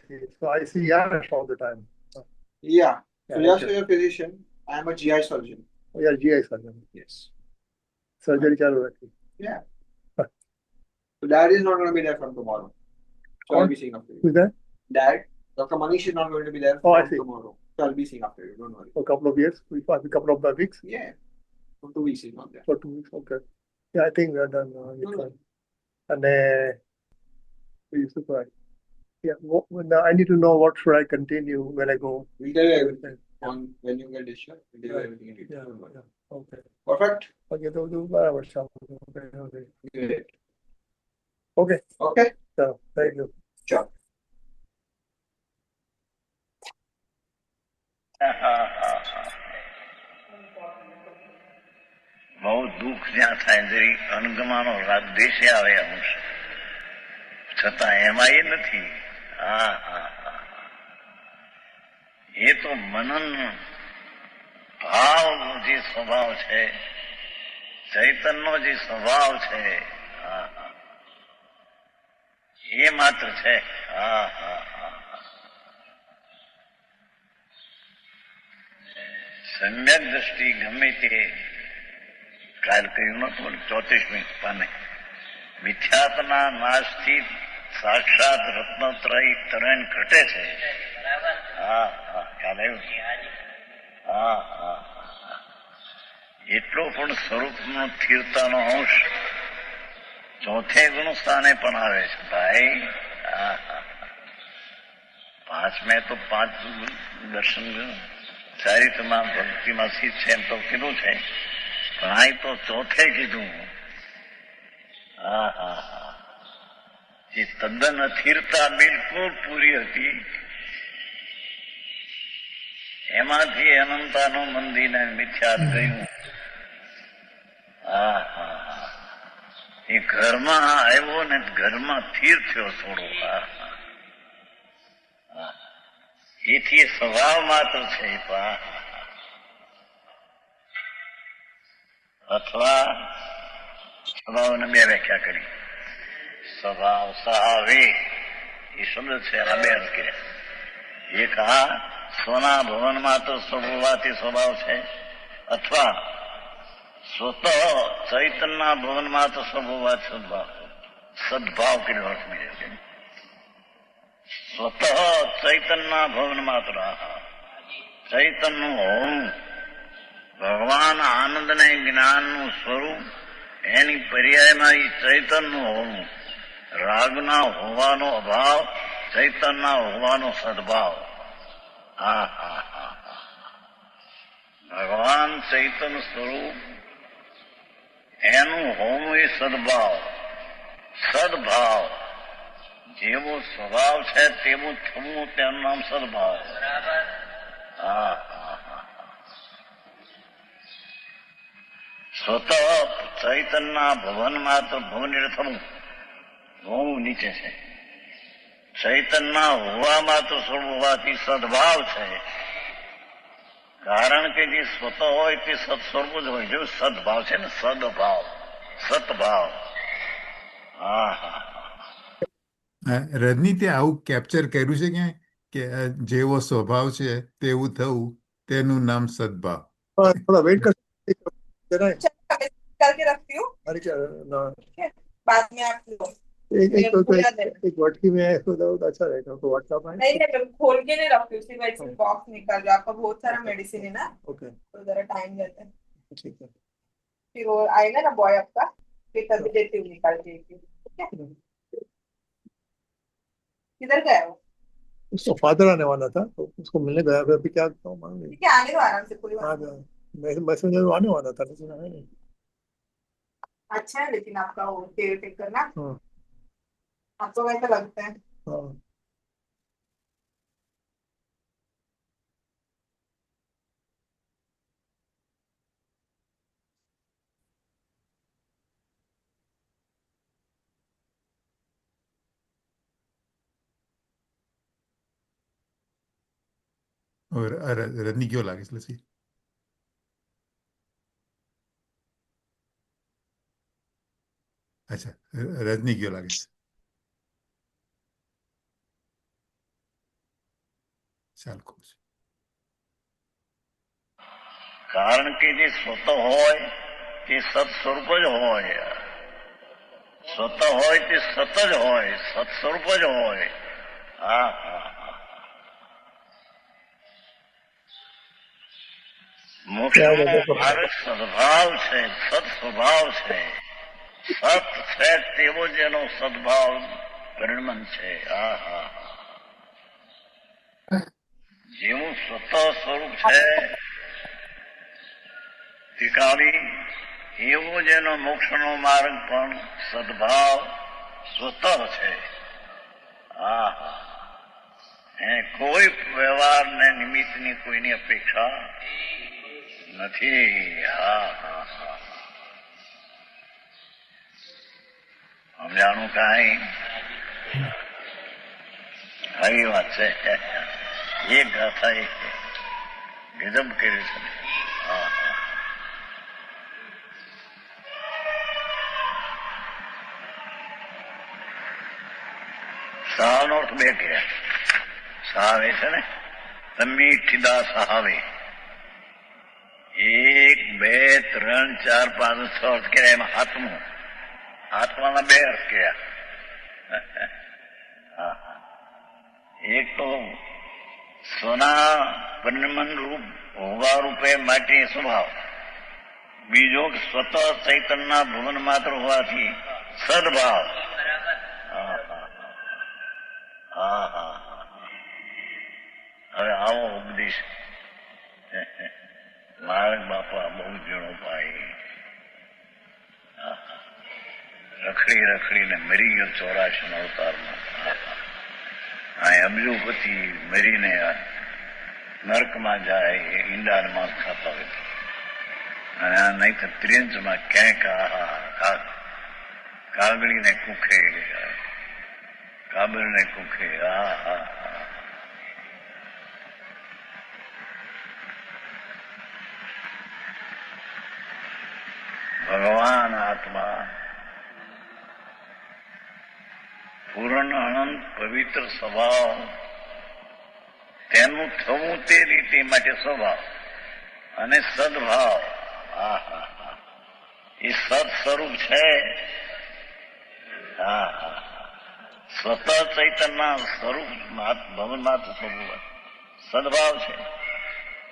see. So I see Yash all the time. Yeah. So Yeah, just okay. for your physician, I am a GI surgeon. Oh, yeah, GI surgeon. Yes. Surgery ચાલુ રાખી. Yeah. So Dad is not going to be there from tomorrow. So I'll be seeing after you. Who's that? Dad, Dr. Manish is not going to be there Oh, I from see. tomorrow. So I'll be seeing after you. Don't worry. For a couple of years? For a couple of weeks? Yeah. For 2 weeks he's not there. For 2 weeks, okay. Yeah, I think we're done. No, no. And surprised. Yeah, now I need to know what should I continue when I go. We'll tell you everything on when you get discharged. We'll tell you everything in detail. Yeah, Don't worry. yeah. Okay. Perfect. Okay, તો બધું બરાબર છે. Okay. Great. Okay. Okay. So, thank you. Sure. બહુ દુઃખ જ્યાં થાય જરી અણગમાનો રાગ દેશે આવે અંશ છતાં એમાં એ નથી. હા હા હા, એ તો મનન ભાવનો જે સ્વભાવ છે, ચૈતનનો જે સ્વભાવ છે, હા હા, એ માત્ર છે. હા હા હા, સમ્યક દ્રષ્ટિ ગમે તે કાલ કહ્યું નતું 34મી પાને મિથ્યાત્વના નાશથી સાક્ષાત રત્નત્રય તરણ ઘટે છે. હા હા, ખ્યાલ આવ્યું? હા હા, એટલો પણ સ્વરૂપનો સ્થિરતાનો અંશ ચોથે ગુણ સ્થાને પણ આવે છે ભાઈ. હા હા, પાંચમે તો 5 દર્શન ચારિત્રમાં ભક્તિમાં સ્થિત છે એમ તો કીધું છે, પણ આ તો ચોથે કીધું. હા હા હા, જે તદ્દન અસ્થિરતા બિલકુલ પૂરી હતી એમાંથી અનંતાનું મંદિરને મિથ્યાત ગયું. હા હા હા, એ ઘરમાં આવ્યો ને ઘરમાં સ્થિર થયો થોડો. હા હા, એથી સ્વભાવ માત્ર છે. અથવા સ્વભાવને 2 વ્યાખ્યા કરી. સ્વભાવ સહાવે એ શબ્દ છે, આ 2 અર્થ કર્યા. એક આ સ્વના ભવન માત્ર સ્વભાવથી સ્વભાવ છે, અથવા સ્વતઃ ચૈતનના ભવન માત્ર સ્વભાવ સદભાવ. સદભાવ કર્યો અર્થ બીજો છે. સ્વતઃ ચૈતનના ભવન માત્ર ચૈતનનું હોવું, ભગવાન આનંદ ને જ્ઞાનનું સ્વરૂપ, એની પર્યાયમાં એ ચૈતનનું હોવું, રાગના હોવાનો અભાવ, ચૈતનના હોવાનો સદભાવ. હા હા હા, ભગવાન ચૈતન સ્વરૂપ એનું હોવું એ સદભાવ. સદભાવ જેવો સ્વભાવ છે તેવું થવું, તેનું નામ સદભાવ. હા હા હા, સ્વતઃ ચૈતનના ભવન માત્ર ભવન એટલે થવું, હોવું નીચે છે. ચૈતનના હોવા માત્ર સ્વરૂપ હોવાથી સદભાવ છે. કારણ કે જે સ્વતઃ હોય તે સત સ્વરૂપ જ હોય. જો સદભાવ છે ને, સદભાવ, સતભાવ. હા હા, રજની, તે આવું કેપ્ચર કર્યું છે ક્યાંય કે જેવો સ્વભાવ છે તેવું થવું, તેનું નામ સદભાવ? थोड़ा वेट कर जरा। करके रखती हूँ, अरे क्या ना, ठीक है? बाद में आप लो। एक वटकी में इसको दो तो अच्छा रहेगा। तो व्हाट्सएप है नहीं नहीं, मैं खोल के नहीं रखती हूँ, सिर्फ ऐसे बॉक्स निकाल जो आपका बहुत सारा मेडिसिन है ना, ओके, तो जरा टाइम लेता है। ठीक है। फिर वो आएगा ना बॉय आपका, फिर तभी देती हूँ निकाल के। ठीक है, किधर गया वो? उसका फादर आने वाला था तो उसको मिलने गया। अभी क्या बताऊँ, मालूम नहीं। ठीक है, आने दो आराम से, कोई बात नहीं। मैसेंजर आने वाला था लेकिन आया नहीं। अच्छा है लेकिन आपका वो केयर टेक करना, हाँ आपको कैसा लगता है? हाँ, और રજની કયો લાગે છે લસી? અચ્છા, રજની કયો લાગે છે? ચાલ, ખૂબ છે. કારણ કે જે સ્વતઃ હોય તે સત સ્વરૂપ જ હોય. સ્વતઃ હોય તે સત જ હોય, સત સ્વરૂપ જ હોય. હા હા હા, મોક્ષનો માર્ગ સદભાવ છે, સત સ્વભાવ છે. સત છે તેવો જ એનો સદભાવ પરિણમન છે. હા હા હા, જેવું સ્વતઃ સ્વરૂપ છે ત્રિકાળી, એવો જ એનો મોક્ષનો માર્ગ પણ સદભાવ સ્વતઃ છે. હા હા, કોઈ વ્યવહારને નિમિત્તની કોઈની અપેક્ષા નથી. હા હા હા, સમજાણું કાંઈ? આવી વાત છે. એક ગાથા એક ગજબ કર્યું છે. હા હા. સહાનો અર્થ બે કર્યા. સહાવે છે ને, મીઠીદા સહાવે. 1, 2, 3, 4, 5, 6 અર્થ કર્યા. એમાં આત્મો, આત્માના બે અર્થ કર્યા. એક તો સ્વના પરિણમન રૂપ હોવા રૂપે માટે સ્વભાવ, બીજો સ્વતઃ ચૈતન્યના ભુવન માત્ર હોવાથી સદભાવ. હા હા. હવે આવો ઉપદેશ મારા બાપા બહુ જણો ભાઈ. રખડી રખડીને મરી ગયો 84 અવતારમાં. આ અબજોપતિ મરીને નર્કમાં જાય, ઈંડા માંસ ખાતા હોય. અને આ નહીં તો ત્રિંચમાં ક્યાંક કાગડીને કુખે, કાબરને કુખે. હા હા. ભગવાન આત્મા પૂર્ણ અનંત પવિત્ર સ્વભાવ, તેનું થવું તે રીતે માટે સ્વભાવ અને સદભાવ. એ સદ સ્વરૂપ છે. સ્વતઃ ચૈતન્ય સ્વરૂપ ભવન માત્ર સ્વરૂપ સદભાવ છે.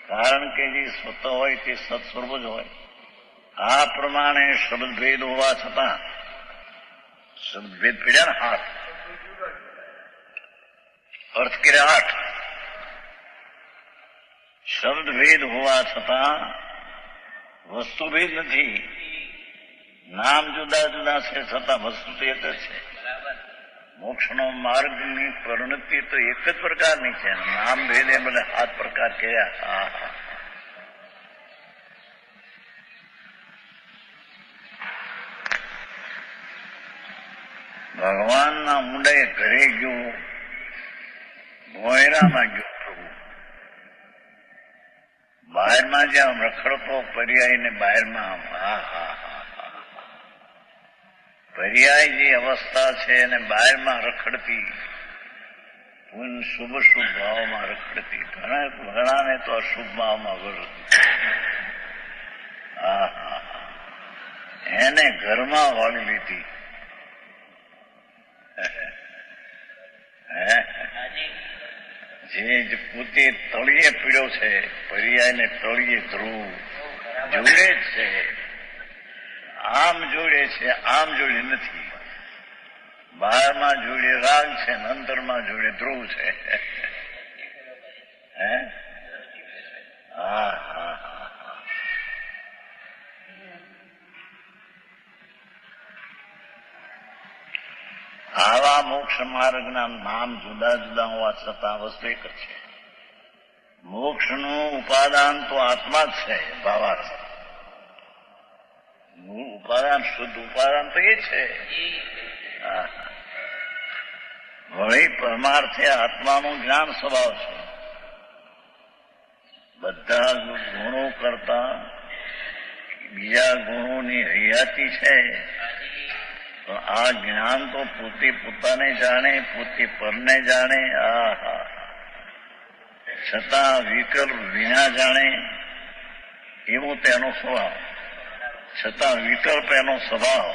કારણ કે જે સ્વતઃ હોય તે સદ સ્વરૂપ જ હોય. આ પ્રમાણે શબ્દભેદ હોવા છતાં, શબ્દભેદ પીડ્યા ને હાથ અર્થ કર્યા 8. શબ્દભેદ હોવા છતાં વસ્તુભેદ નથી. નામ જુદા જુદા છે છતાં વસ્તુ તો એક જ છે. મોક્ષનો માર્ગની પરિણતિ તો એક જ પ્રકારની છે. નામ ભેદે મને 7 પ્રકાર કયા. ભગવાનના ઊંડે ઘરે ગયો, ભોયરામાં ગયો પ્રભુ. બહારમાં જ્યાં રખડતો પર્યાયને બહારમાં, પર્યાય જે અવસ્થા છે એને બહારમાં રખડતી, શુભ શુભ ભાવમાં રખડતી, ઘણાને તો અશુભ ભાવમાં વળતી. એને ઘરમાં વાળી લીધી. જે પોતે તળિયે પીડ્યો છે, પર્યાયને તળિયે ધ્રુવ જોડે જ છે. આમ જોડે છે, આમ જોડે નથી. બહારમાં જોડે રાગ છે, અંતરમાં જોડે ધ્રુવ છે. હા હા. આવા મોક્ષ માર્ગના નામ જુદા જુદા હોવા છતાં વસ્તુ એક જ છે. મોક્ષનું ઉપાદાન તો આત્મા જ છે. ભાવાર્થ ઉપાદાન, શુદ્ધ ઉપાદાન તો એ છે. વળી પરમાર્થે આત્માનું જ્ઞાન સ્વભાવ છે. બધા ગુણો કરતા બીજા ગુણોની હૈયાતી છે. આ જ્ઞાન તો પોતે પોતાને જાણે, પોતે પરને જાણે. છતાં વિકલ્પ વિના જાણે એવો તેનો સ્વભાવ. છતાં વિકલ્પ એનો સ્વભાવ.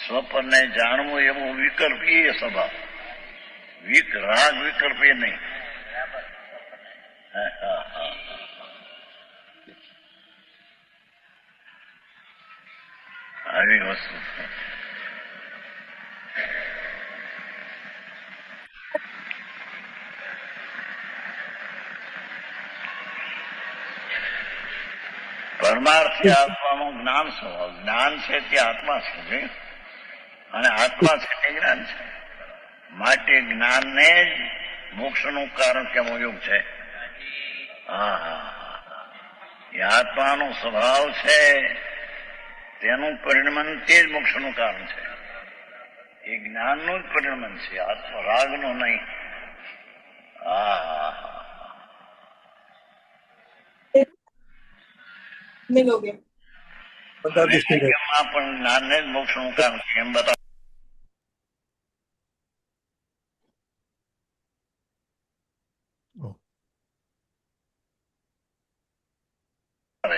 સ્વપરને જાણવું એવો વિકલ્પ એ સ્વભાવ. રાગ વિકલ્પ એ નહીં. આવી વસ્તુ પરમાર્થી આત્માનું જ્ઞાન સ્વભાવ. જ્ઞાન છે તે આત્મા છે, અને આત્મા છે તે જ્ઞાન છે. માટે જ્ઞાનને જ મોક્ષનું કારણ કેવો યોગ છે. એ આત્માનો સ્વભાવ છે, તેનું પરિણમન તે જ મોક્ષનું કારણ છે. એ જ્ઞાનનું જ પરિણામ છે, રાગનું નહીં. હા, મિલોગે બધા દૃષ્ટિએ એમાં પણ જ્ઞાનને જ મોક્ષનું કારણ છે એમ બતાવે ઓહ,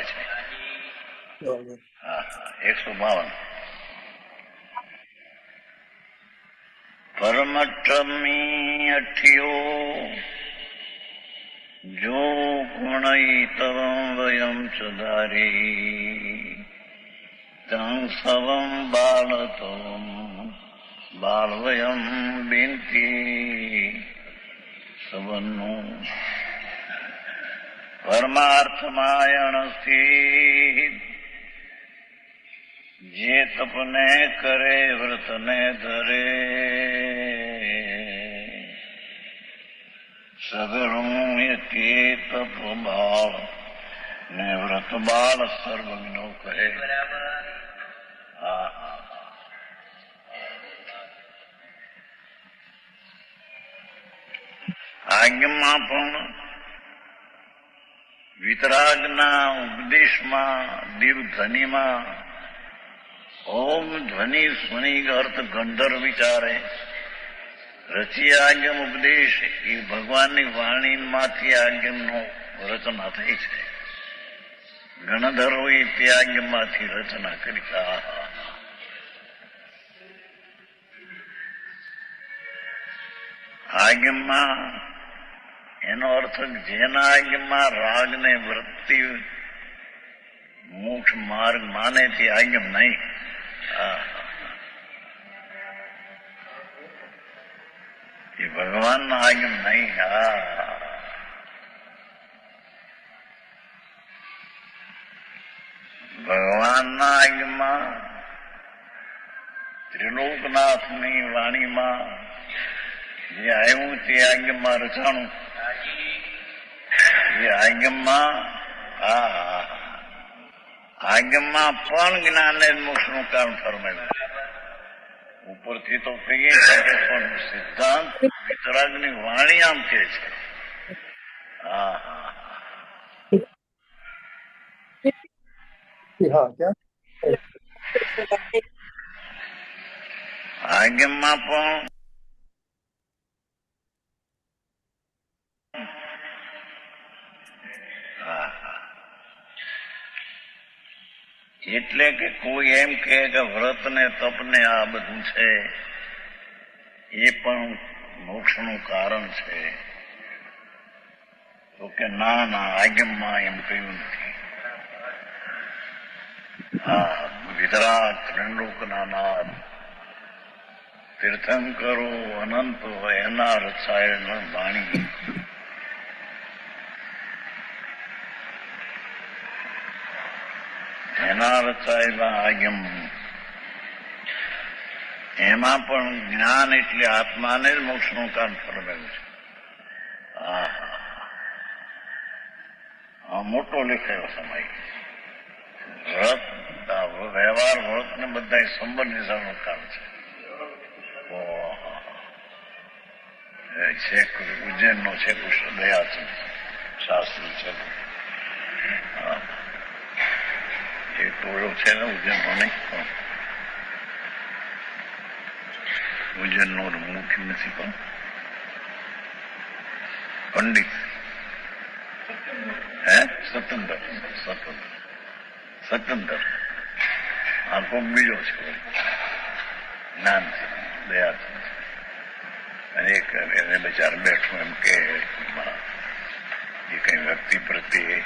છે. બરાબર. હા, 152. પરમટ્ટમી અઠ્યો જો ગુણૈતવં વયં ચ ધારી તં સવં બાલતવં બાલવયં બિનતી સવન્નું પરમાર્થમાયણથી જે તપને કરે વ્રતને ધરે સગળું એ તે તપ બાળ ને વ્રત બાળ સર્વજ્ઞો કહે. હા, આજ્ઞામાં પણ વિતરાગના ઉપદેશમાં દિવ ધ્વનિમાં ઓમ ધ્વનિ સ્વનિ અર્થ ગંધર્વ વિચારે રચી આજ્ઞમ ઉપદેશ એ ભગવાનની વાણીમાંથી આજ્ઞમનો રચના થઈ છે. ગણધર્વો તે આજ્ઞમાંથી રચના કરી. આજ્ઞમાં એનો અર્થ જેના આજ્ઞમાં રાગને વૃત્તિ મોક્ષ માર્ગ માને તે આજ્ઞમ નહીં. એ ભગવાનનો આજ્ઞમ નહીં. ભગવાનના આજ્ઞમાં ત્રિલોકનાથની વાણીમાં જે આવ્યું તે આજ્ઞમાં રચાણું. એ આજ્ઞમાં આજ્ઞમાં પણ જ્ઞાનને મોક્ષનું કારણ ફરમાયું. ઉપરથી તો કહીએ છીએ પણ સિદ્ધાંત વિતરાગની વાણી આમ કે છે. હા, ક્યાં આજ્ઞમાં પણ એટલે કે કોઈ એમ કહે કે વ્રત ને તપ ને આ બધું છે એ પણ મોક્ષનું કારણ છે, તો કે ના ના આજ્ઞમાં એમ કહ્યું નથી. વિતરાગ ત્રિલોકના નાથ તીર્થંકરો અનંત એના રચાયેલ વાણી એના રચાયેલા આજ્ઞમ એમાં પણ જ્ઞાન એટલે આત્માને જ મોક્ષનું કારણ ફરમાયું છે. મોટો લખાયો સમય વ્રત વ્યવહાર વ્રત ને બધા સંબંધ નિશાળનું કારણ છે. ઉજ્જૈનનો છે કૃષ્ણ દયાચંદ શાસ્ત્રી છે. એ ટોળો છે ને ઉજ્જૈનનો નહીં, ઉજ્જૈનનો મુખ્ય નથી પણ પંડિત સતંદર આ કોક બીજો છે જ્ઞાન દયાચંદ. અને એને બચાર બેઠું એમ કે એ કઈ વ્યક્તિ પ્રત્યે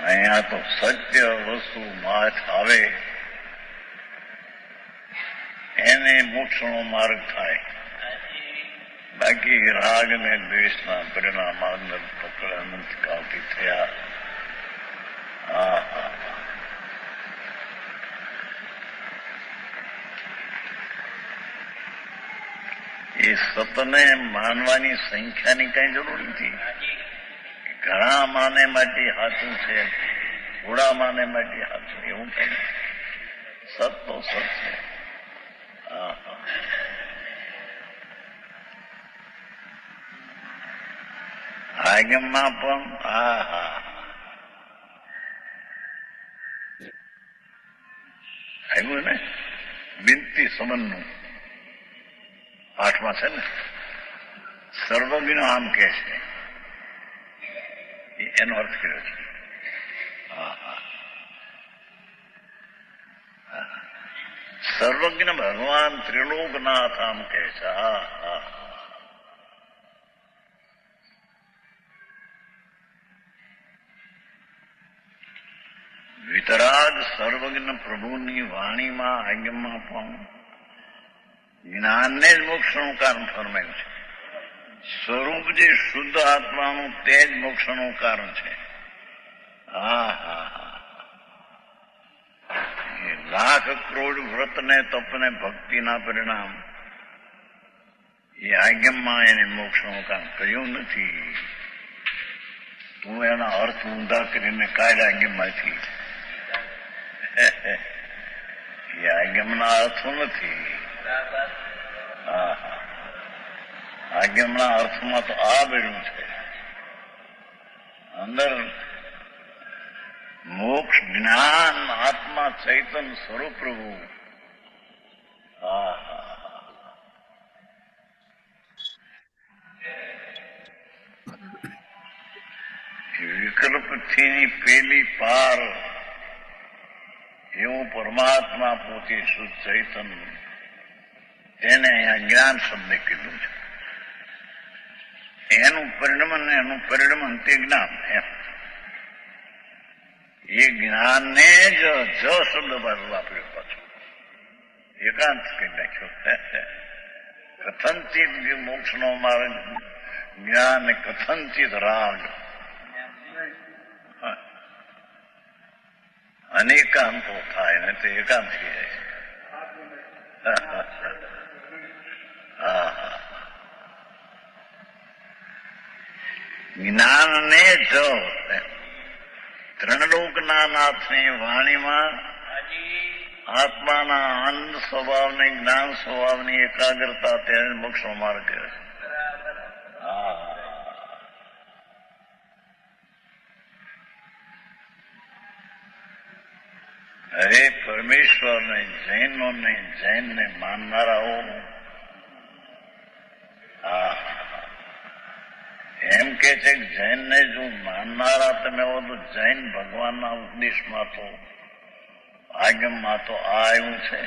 અહીંયા તો સત્ય વસ્તુ માથ આવે એને મોક્ષનો માર્ગ થાય. બાકી રાગ ને દ્વેષના પરિણામ અનંત કાળથી થયા. એ સતને માનવાની સંખ્યાની કઈ જરૂર નથી. ઘણા માને માટે સાચું છે, થોડા માને માટે સાચું, એવું કઈ સત તો સત છે. આગમમાં પણ આવ્યું ને બિનતી સંબંધનું 8માં છે ને, સર્વજ્ઞ આમ કે છે, એનો અર્થ કર્યો છે. સર્વજ્ઞ ભગવાન ત્રિલોકનાથ આમ કે છે. વિતરાગ સર્વજ્ઞ પ્રભુની વાણીમાં આજ્ઞામાં પણ જ્ઞાનને જ મોક્ષનું કારણ ફરમાયું છે. સ્વરૂપ જે શુદ્ધ આત્માનું તે જ મોક્ષનું કારણ છે. લાખ કરોડ વ્રત ને તપ ને ભક્તિના પરિણામ એ આજ્ઞામાં એને મોક્ષનું કારણ કહ્યું નથી. તું એના અર્થ ઊંધા કરીને કાઢ આજ્ઞામાંથી. એ આજ્ઞાના અર્થો નથી. આજ્ઞાના અર્થમાં તો આ બેડું છે. અંદર મોક્ષ જ્ઞાન આત્મા ચૈતન સ્વરૂપ પ્રભુ. વિકલ્પથી પેલી પાર એવું પરમાત્મા પોતે શુદ્ધ ચૈતન, તેને અહીંયા જ્ઞાન શબ્દ કીધું છે. એનું પરિણમન તે જ્ઞાન. એ જ્ઞાનને જ શબ્દ વાપર્યો પાછો, એકાંત કહી નાખ્યો. કથનચિત મોક્ષનો માર્ગ જ્ઞાન, કથનચિત રાગ, અનેકાંતો થાય ને તે એકાંત થઈ જાય. જ્ઞાનને જ ત્રણલોકના નાથની વાણીમાં આત્માના આનંદ સ્વભાવની, જ્ઞાન સ્વભાવની એકાગ્રતા તેને મોક્ષનો માર્ગ કહે છે. અરે પરમેશ્વરને, જૈનોને, જૈનને માનનારાઓ એમ કે છે કે જૈનને જો માનનારા તમે હો તો જૈન ભગવાનના ઉપદેશમાં તો આગમમાં તો આ આવ્યું છે.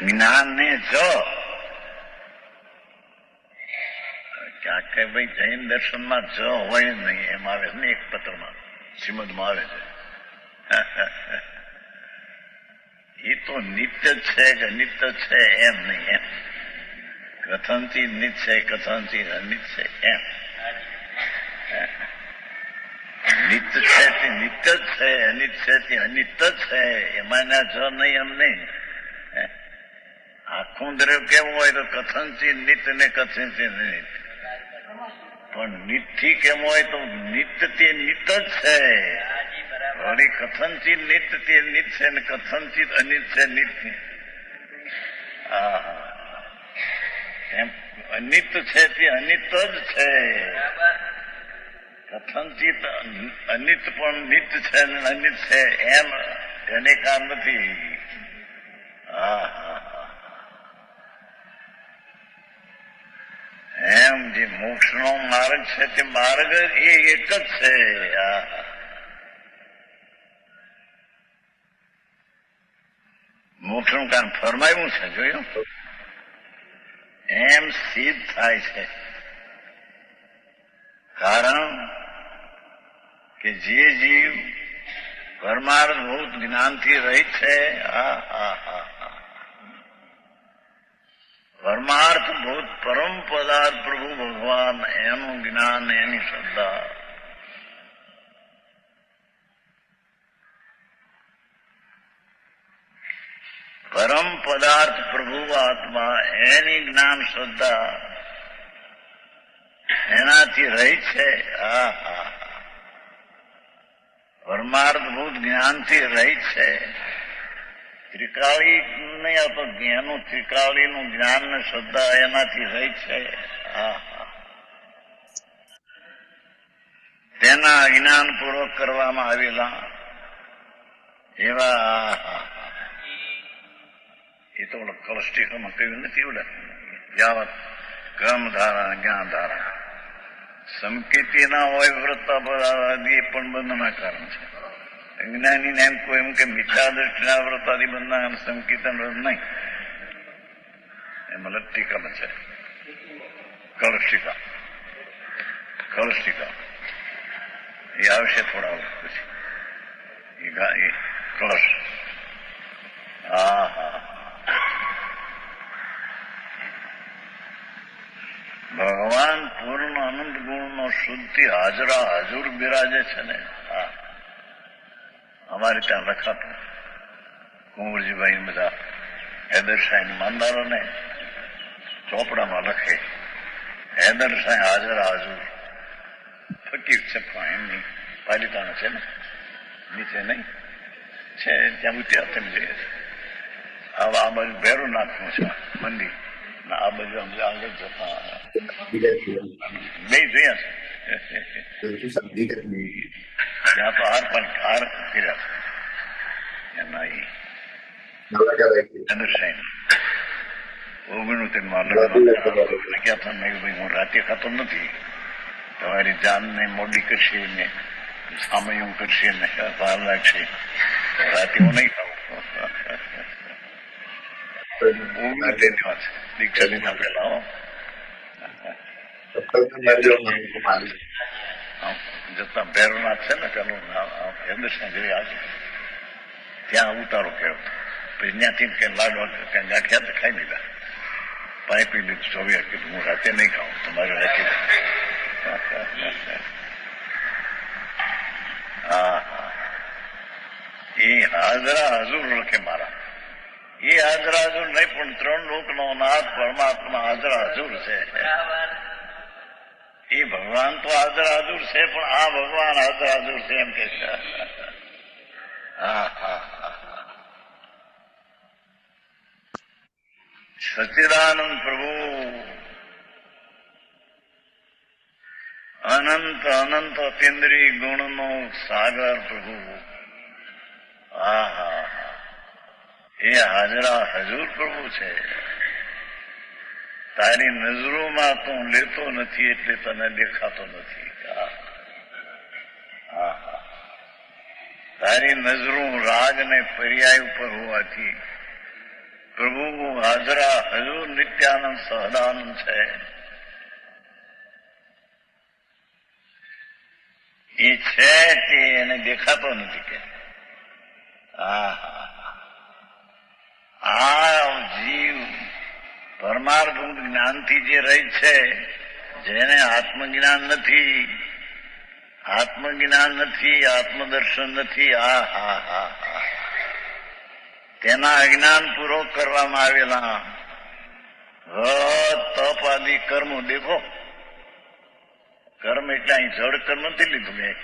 જ્ઞાનને જો ક્યાંક કે ભાઈ જૈન દર્શનમાં જ હોય નહીં એમ આવે ને, એક પત્રમાં શ્રીમદમાં આવે છે. એ તો નિત્ય છે કે અનિત્ય છે એમ નહીં. એમ કથનથી નિત છે, કથનથી અનિત છે એમ. નિત્ય છે તે નિત્ય જ છે, અનિત છે તે અનિત જ છે, એમાં ના જ નહીં એમ નહીં. આખું દ્રવ્ય કેવું હોય તો કથનથી નિત ને કથનથી નિત, પણ નિતથી કેમ હોય તો નિત્ય તે નિત જ છે. વળી કથનચિત નિત્ય તે નિત છે ને કથનચિત અનિત છે નિત્ય. એમ અનિત છે તે અનિત જ છે. કથનચિત અનિત પણ નિત્ય છે ને અનિત છે એમ એને કામ નથી. એમ જે મોક્ષનો માર્ગ છે તે માર્ગ એ એક જ છે. મોક્ષનું કારણ ફરમાયું છે, જોયું એમ સિદ્ધ થાય છે. કારણ કે જે જીવ પરમાર્થભૂત જ્ઞાનથી રહિત છે, પરમાર્થભૂત પરમ પદાર્થ પ્રભુ ભગવાન, એનું જ્ઞાન, એની શ્રદ્ધા પરમ પદાર્થ પ્રભુ આત્મા એની જ્ઞાન શ્રદ્ધા એનાથી રહિત છે. પરમાર્થભૂત જ્ઞાનથી રહિત છે. ત્રિકાળી નહીં હતો, એનું ત્રિકાળીનું જ્ઞાન ને શ્રદ્ધા એનાથી રહિત છે. તેના જ્ઞાનપૂર્વક કરવામાં આવેલા એવા એ તો કલષ્ટિકમાં કહ્યું નથી ઓલા યાવત કર્મધારા જ્ઞાનધારા સંકેતી ના હોય વ્રતાપરાદી એ પણ બંધના કારણ છે. જ્ઞાનીને એમ કોઈ એમ કે મિથ્યા દ્રષ્ટિના વ્રતાદિ બંધના સંકીર્તન નહીં, એમાં ટીકામાં છે કલષ્ટિકા એ આવશે થોડા વર્ષ પછી એ કલશ. ભગવાન પૂર્ણ અનંત ગુણનો શુદ્ધિ હાજરા હાજુર બિરાજે છે ને. અમારે ત્યાં લખાતું કુંવરજીભાઈ બધા હૈદરશાહી માનદારોને ચોપડામાં લખે હૈદરશાહી હાજરા હાજુર ફકીર છે પણ એમની પાલિતાના છે ને નીચે નહીં છે ત્યાં ઉત્યા તમે જોઈએ છે. આ બાજુ ભેરું નાખવું છે મંદિર, આ બાજુ આગળ જતા બે જોયા છે ત્યાં તો હાર પણ હાર કર્યા છે એના ક્યાં હતા મેં ભાઈ હું રાતે ખાતો નથી, તમારી જાનને મોડી કરશે ને સામયું કરશે ને વાર લાગશે, રાતે હું નહીં ખાઉં. દીક્ષા લીધા પેલા જતા ભૈરવનાથ છે ને પેલું હિન્દુસ્તાન જેવી આજે ત્યાં ઉતારો કર્યો. પછી ત્યાંથી કઈ લાડવા કઈ ગાંઠિયા તો ખાઈ લીધા, પાણી પી લીધું. ચોવીસ કીધું હું રાતે નહીં ખાઉં, તમારે રાખી દઉં. એ હાજરા હજુર લખે મારા. એ હાજરા હજુર નહીં પણ ત્રણ લોકનો નાથ પરમાત્મા હાજરા હજુર છે. એ ભગવાન તો હાજરા હજુર છે પણ આ ભગવાન હાજરા હજુર છે એમ કે છે. સચ્ચિદાનંદ પ્રભુ અનંત અનંત અતિન્દ્રિય ગુણનો સાગર પ્રભુ. એ હાજરા હજુર પ્રભુ છે. તારી નજરોમાં તો લેતો નથી એટલે તને દેખાતો નથી. તારી નજરો રાગ ને પર્યાય ઉપર હોવાથી પ્રભુ હાજરા હજુર નિત્યાનંદ સહદાનંદ છે. એ છે કે એને દેખાતો નથી કે આ જીવ પરમાર્થ જ્ઞાનથી જે રહી છે, જેને આત્મજ્ઞાન નથી, આત્મદર્શન નથી, તેના અજ્ઞાન પૂર્વક કરવામાં આવેલા તપ આદિ કર્મો દેખો. કર્મ એટલે અહીં જડ કર્મ નથી લીધું મેં,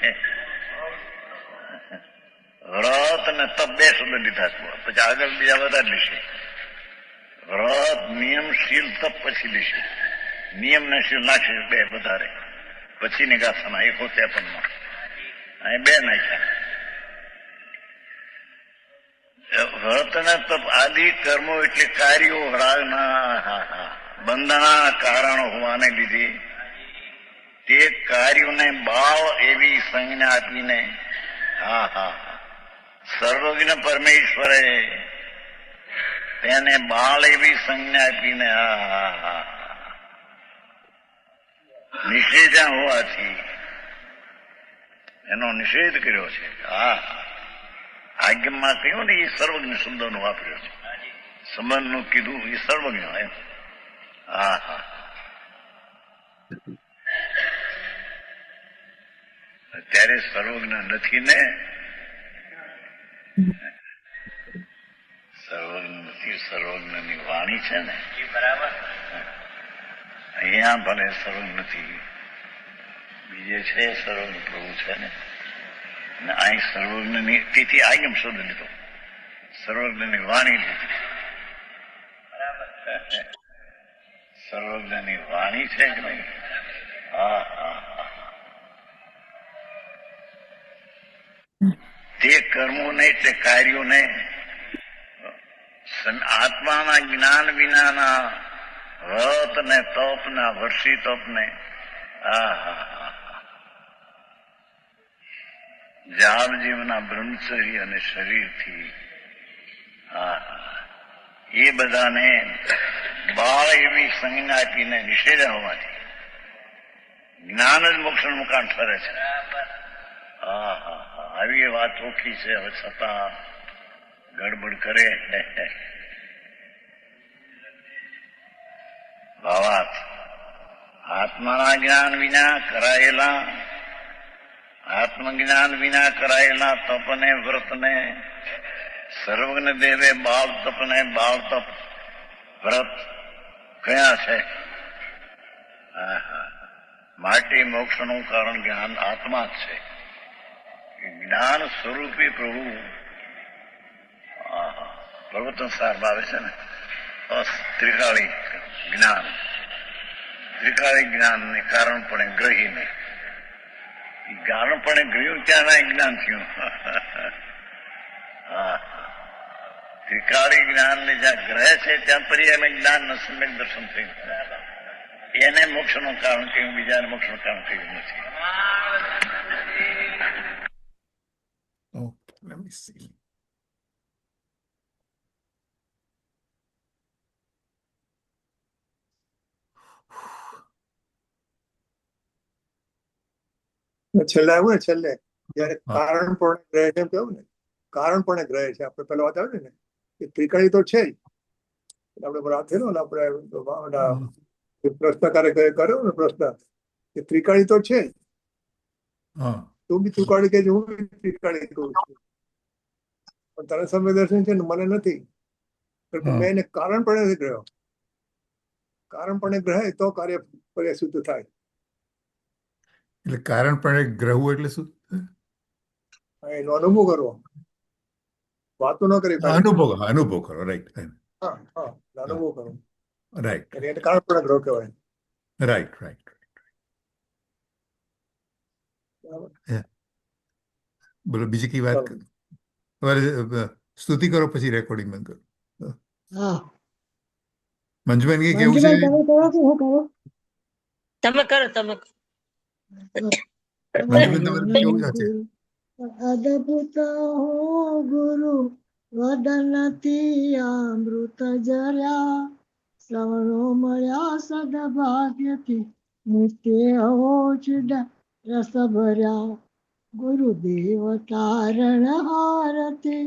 વ્રત અને તપ બે શબ્દ લીધા છે. પછી આગળ બીજા બધા લેશે. વ્રત નિયમશીલ તપ પછી લેશે. નિયમ ને શીલ નાખશે બે વધારે પછીની ગાથામાં 153 અહીં બે નાખ્યા. વ્રત અને તપ આદિ કર્મો એટલે કાર્યો રાગના બંધના કારણો હોવાને લીધે તે કાર્યોને ભાવ એવી સંજ્ઞા આપીને સર્વજ્ઞ પરમેશ્વરે તેને બાળ એવી સંજ્ઞા આપીને નિષેધા હોવાથી એનો નિષેધ કર્યો છે. આજ્ઞામાં કહ્યું ને એ સર્વજ્ઞ શબ્દનો વાપર્યો છે. સંબંધનું કીધું એ સર્વજ્ઞ એમ. અત્યારે સર્વજ્ઞ નથી ને, સર્વજ્ઞ નથી. સ્વરૂપી સર્વજ્ઞની વાણી છે ને બરાબર. અહીંયા ભલે સર્વજ્ઞ નથી, બીજે છે સર્વજ્ઞ પ્રભુ છે ને, અહીં સર્વજ્ઞની, તેથી આગમ શબ્દ લીધો, સર્વજ્ઞની વાણી લીધી. સર્વજ્ઞની વાણી છે કે નહીં? હા હા હા. તે કર્મોને એટલે કાર્યોને આત્માના જ્ઞાન વિનાના વ્રત ને તપ ના વર્ષી તપને જાળ જીવના બ્રહ્મચર્ય અને શરીરથી એ બધાને બાળ એવી સંજ્ઞા આપીને નિષેધા હોવાથી જ્ઞાન જ મોક્ષનું મુકામ ઠરે છે. આવી એ વાત ચોખ્ખી છે. હવે છતાં ગડબડ કરે. ભાવાર્થ આત્માના જ્ઞાન વિના કરાયેલા, આત્મજ્ઞાન વિના કરાયેલા તપને વ્રતને સર્વજ્ઞ દેવે બાળ તપને બાળ તપ વ્રત કયા છે? માટે મોક્ષનું કારણ જ્ઞાન આત્મા જ છે. જ્ઞાન સ્વરૂપી પ્રભુ પ્રવર્તન સાર આવે છે ને, ત્રિકાળી જ્ઞાન, ત્રિકાળી જ્ઞાનને કારણપણે ગ્રહીને, કારણપણે ગ્રહ્યું ત્યાંના જ્ઞાન થયું. ત્રિકાળી જ્ઞાનને જ્યાં ગ્રહે છે ત્યાં પછી એમ જ્ઞાનનું સમ્યક દર્શન થયું. એને મોક્ષનું કારણ કહ્યું, બીજાને મોક્ષનું કારણ કહ્યું નથી. Okay, let me see. છેલ્લે આવ્યું ને, છેલ્લે જયારે હા. કારણપણે ગ્રહે છે એમ કહ્યું ને, કારણપણે ગ્રહે છે. આપણે પેલા વાત આવી ને કે ત્રિકાળી તો છે જ. આપણે વાત થયેલો ને, આપણે પ્રશ્નકારે કર્યો ને પ્રશ્ન કે ત્રિકાળી તો છે જ. હા તું બી ત્રિકાળી કે હું બી ત્રિકાળી કહું છું, પણ તને સમ્યક દર્શન છે ને મને નથી. મેં એને કારણપણે નથી ગ્રહ્યો. કારણપણે ગ્રહે તો કાર્ય શુદ્ધ થાય. એટલે કારણપણે ગ્રહવું એટલે શું? એનો અનુભવ કરવો, વાતો ન કરી. અનુભવ કરો. રાઈટ હા હા, અનુભવ કરવો. રાઈટ એને કારણપણે ગ્રહ કહેવાય. Right right. બોલો બીજી કઈ વાત? ચાલો. તમારે સ્તુતિ કરો પછી રેકોર્ડિંગ બંધ કરો. હા મંજુબેન કે કેવું છે? મંજુબેન તમે કરો કે હું કરું? તમે કરો, તમે કરો. મંજુબેન તમારે કેવું છે? અદભુત હો ગુરુ વદનથી અમૃત જર્યા, શ્રવણો મળ્યા સદભાગ્યથી, નિત્ય હો ચુડ રસ ભર્યા. ગુરુદેવ તારણ હારથી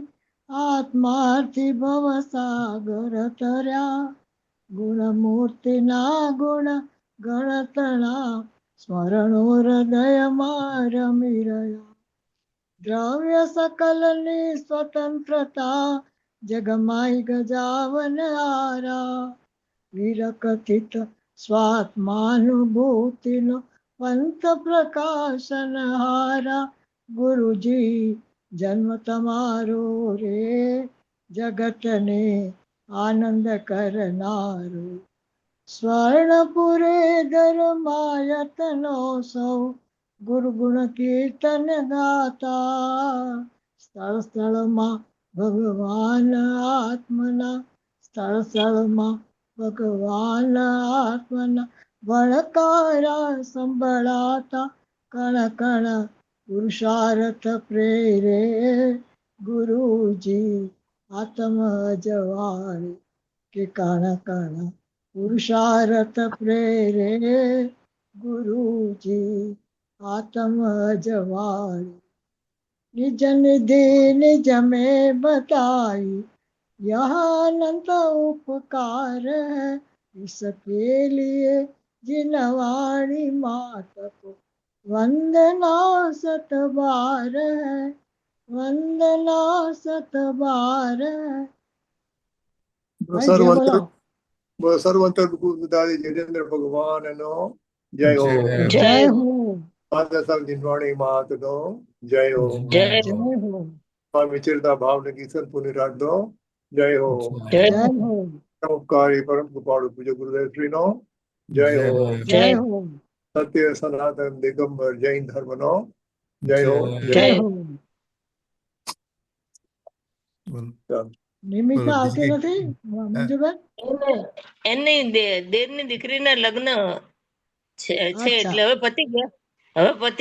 આત્માર્થી ભવ સાગર તર્યા. ગુણમૂર્તિના ગુણ ગણતણા, સ્મરણો હૃદયમાં રમી રહ્યા. દ્રવ્ય સકલની સ્વતંત્રતા, જગમાઈ ગજાવન હારા. વિરકથિત સ્વાત્માનુભૂતિનો પંથ પ્રકાશન હારા. ગુરુજી જન્મ તમારો રે, જગતને આનંદ કરનારો. સ્વર્ણપુરે ધર્માયતનો સૌ, ગુરુ ગુણ કીર્તન ગાતા. સ્થળ સ્થળમાં ભગવાન આત્મના, સ્થળ સ્થળમાં ભગવાન આત્મના. વણકારા સંભળાતા, કણ કણ પુરુષાર્થ પ્રેરે. ગુરુજી આત્મ અજવાળે, કે કણ કણ પુરુષાર્થ પ્રેરે. ગુરુજી આત્મ અજવાળે. નિજ નિધિ નિજ में बताई, यह अनंत उपकार है. इसके लिए जिनवाणी मात को वंदना सत बार है, वंदना सत बार है. ભાઈ જે બોલો સર્વંતર ગુરુદાદી જયેન્દ્ર ભગવાનનો જય હો. જય જય હો માતા સાહેબ જીનવાણી માતનો જય હો. જય જય હો સ્વામી ચિરતા ભાવને કિશન પુનિ રાખદો જય હો. જય જય હો ઉપકારી પરમ કૃપાળુ પૂજ્ય ગુરુદેવ શ્રીનો જય હો. જય હો સત્ય સનાતન દિગંબર જૈન ધર્મનો જય હો. જય જય. હો નિમિષા આવતી નથી મંજુબેન એની દેરની દીકરીના લગ્ન છે અચ્છા. એટલે હવે પતી ગયા હવે પતી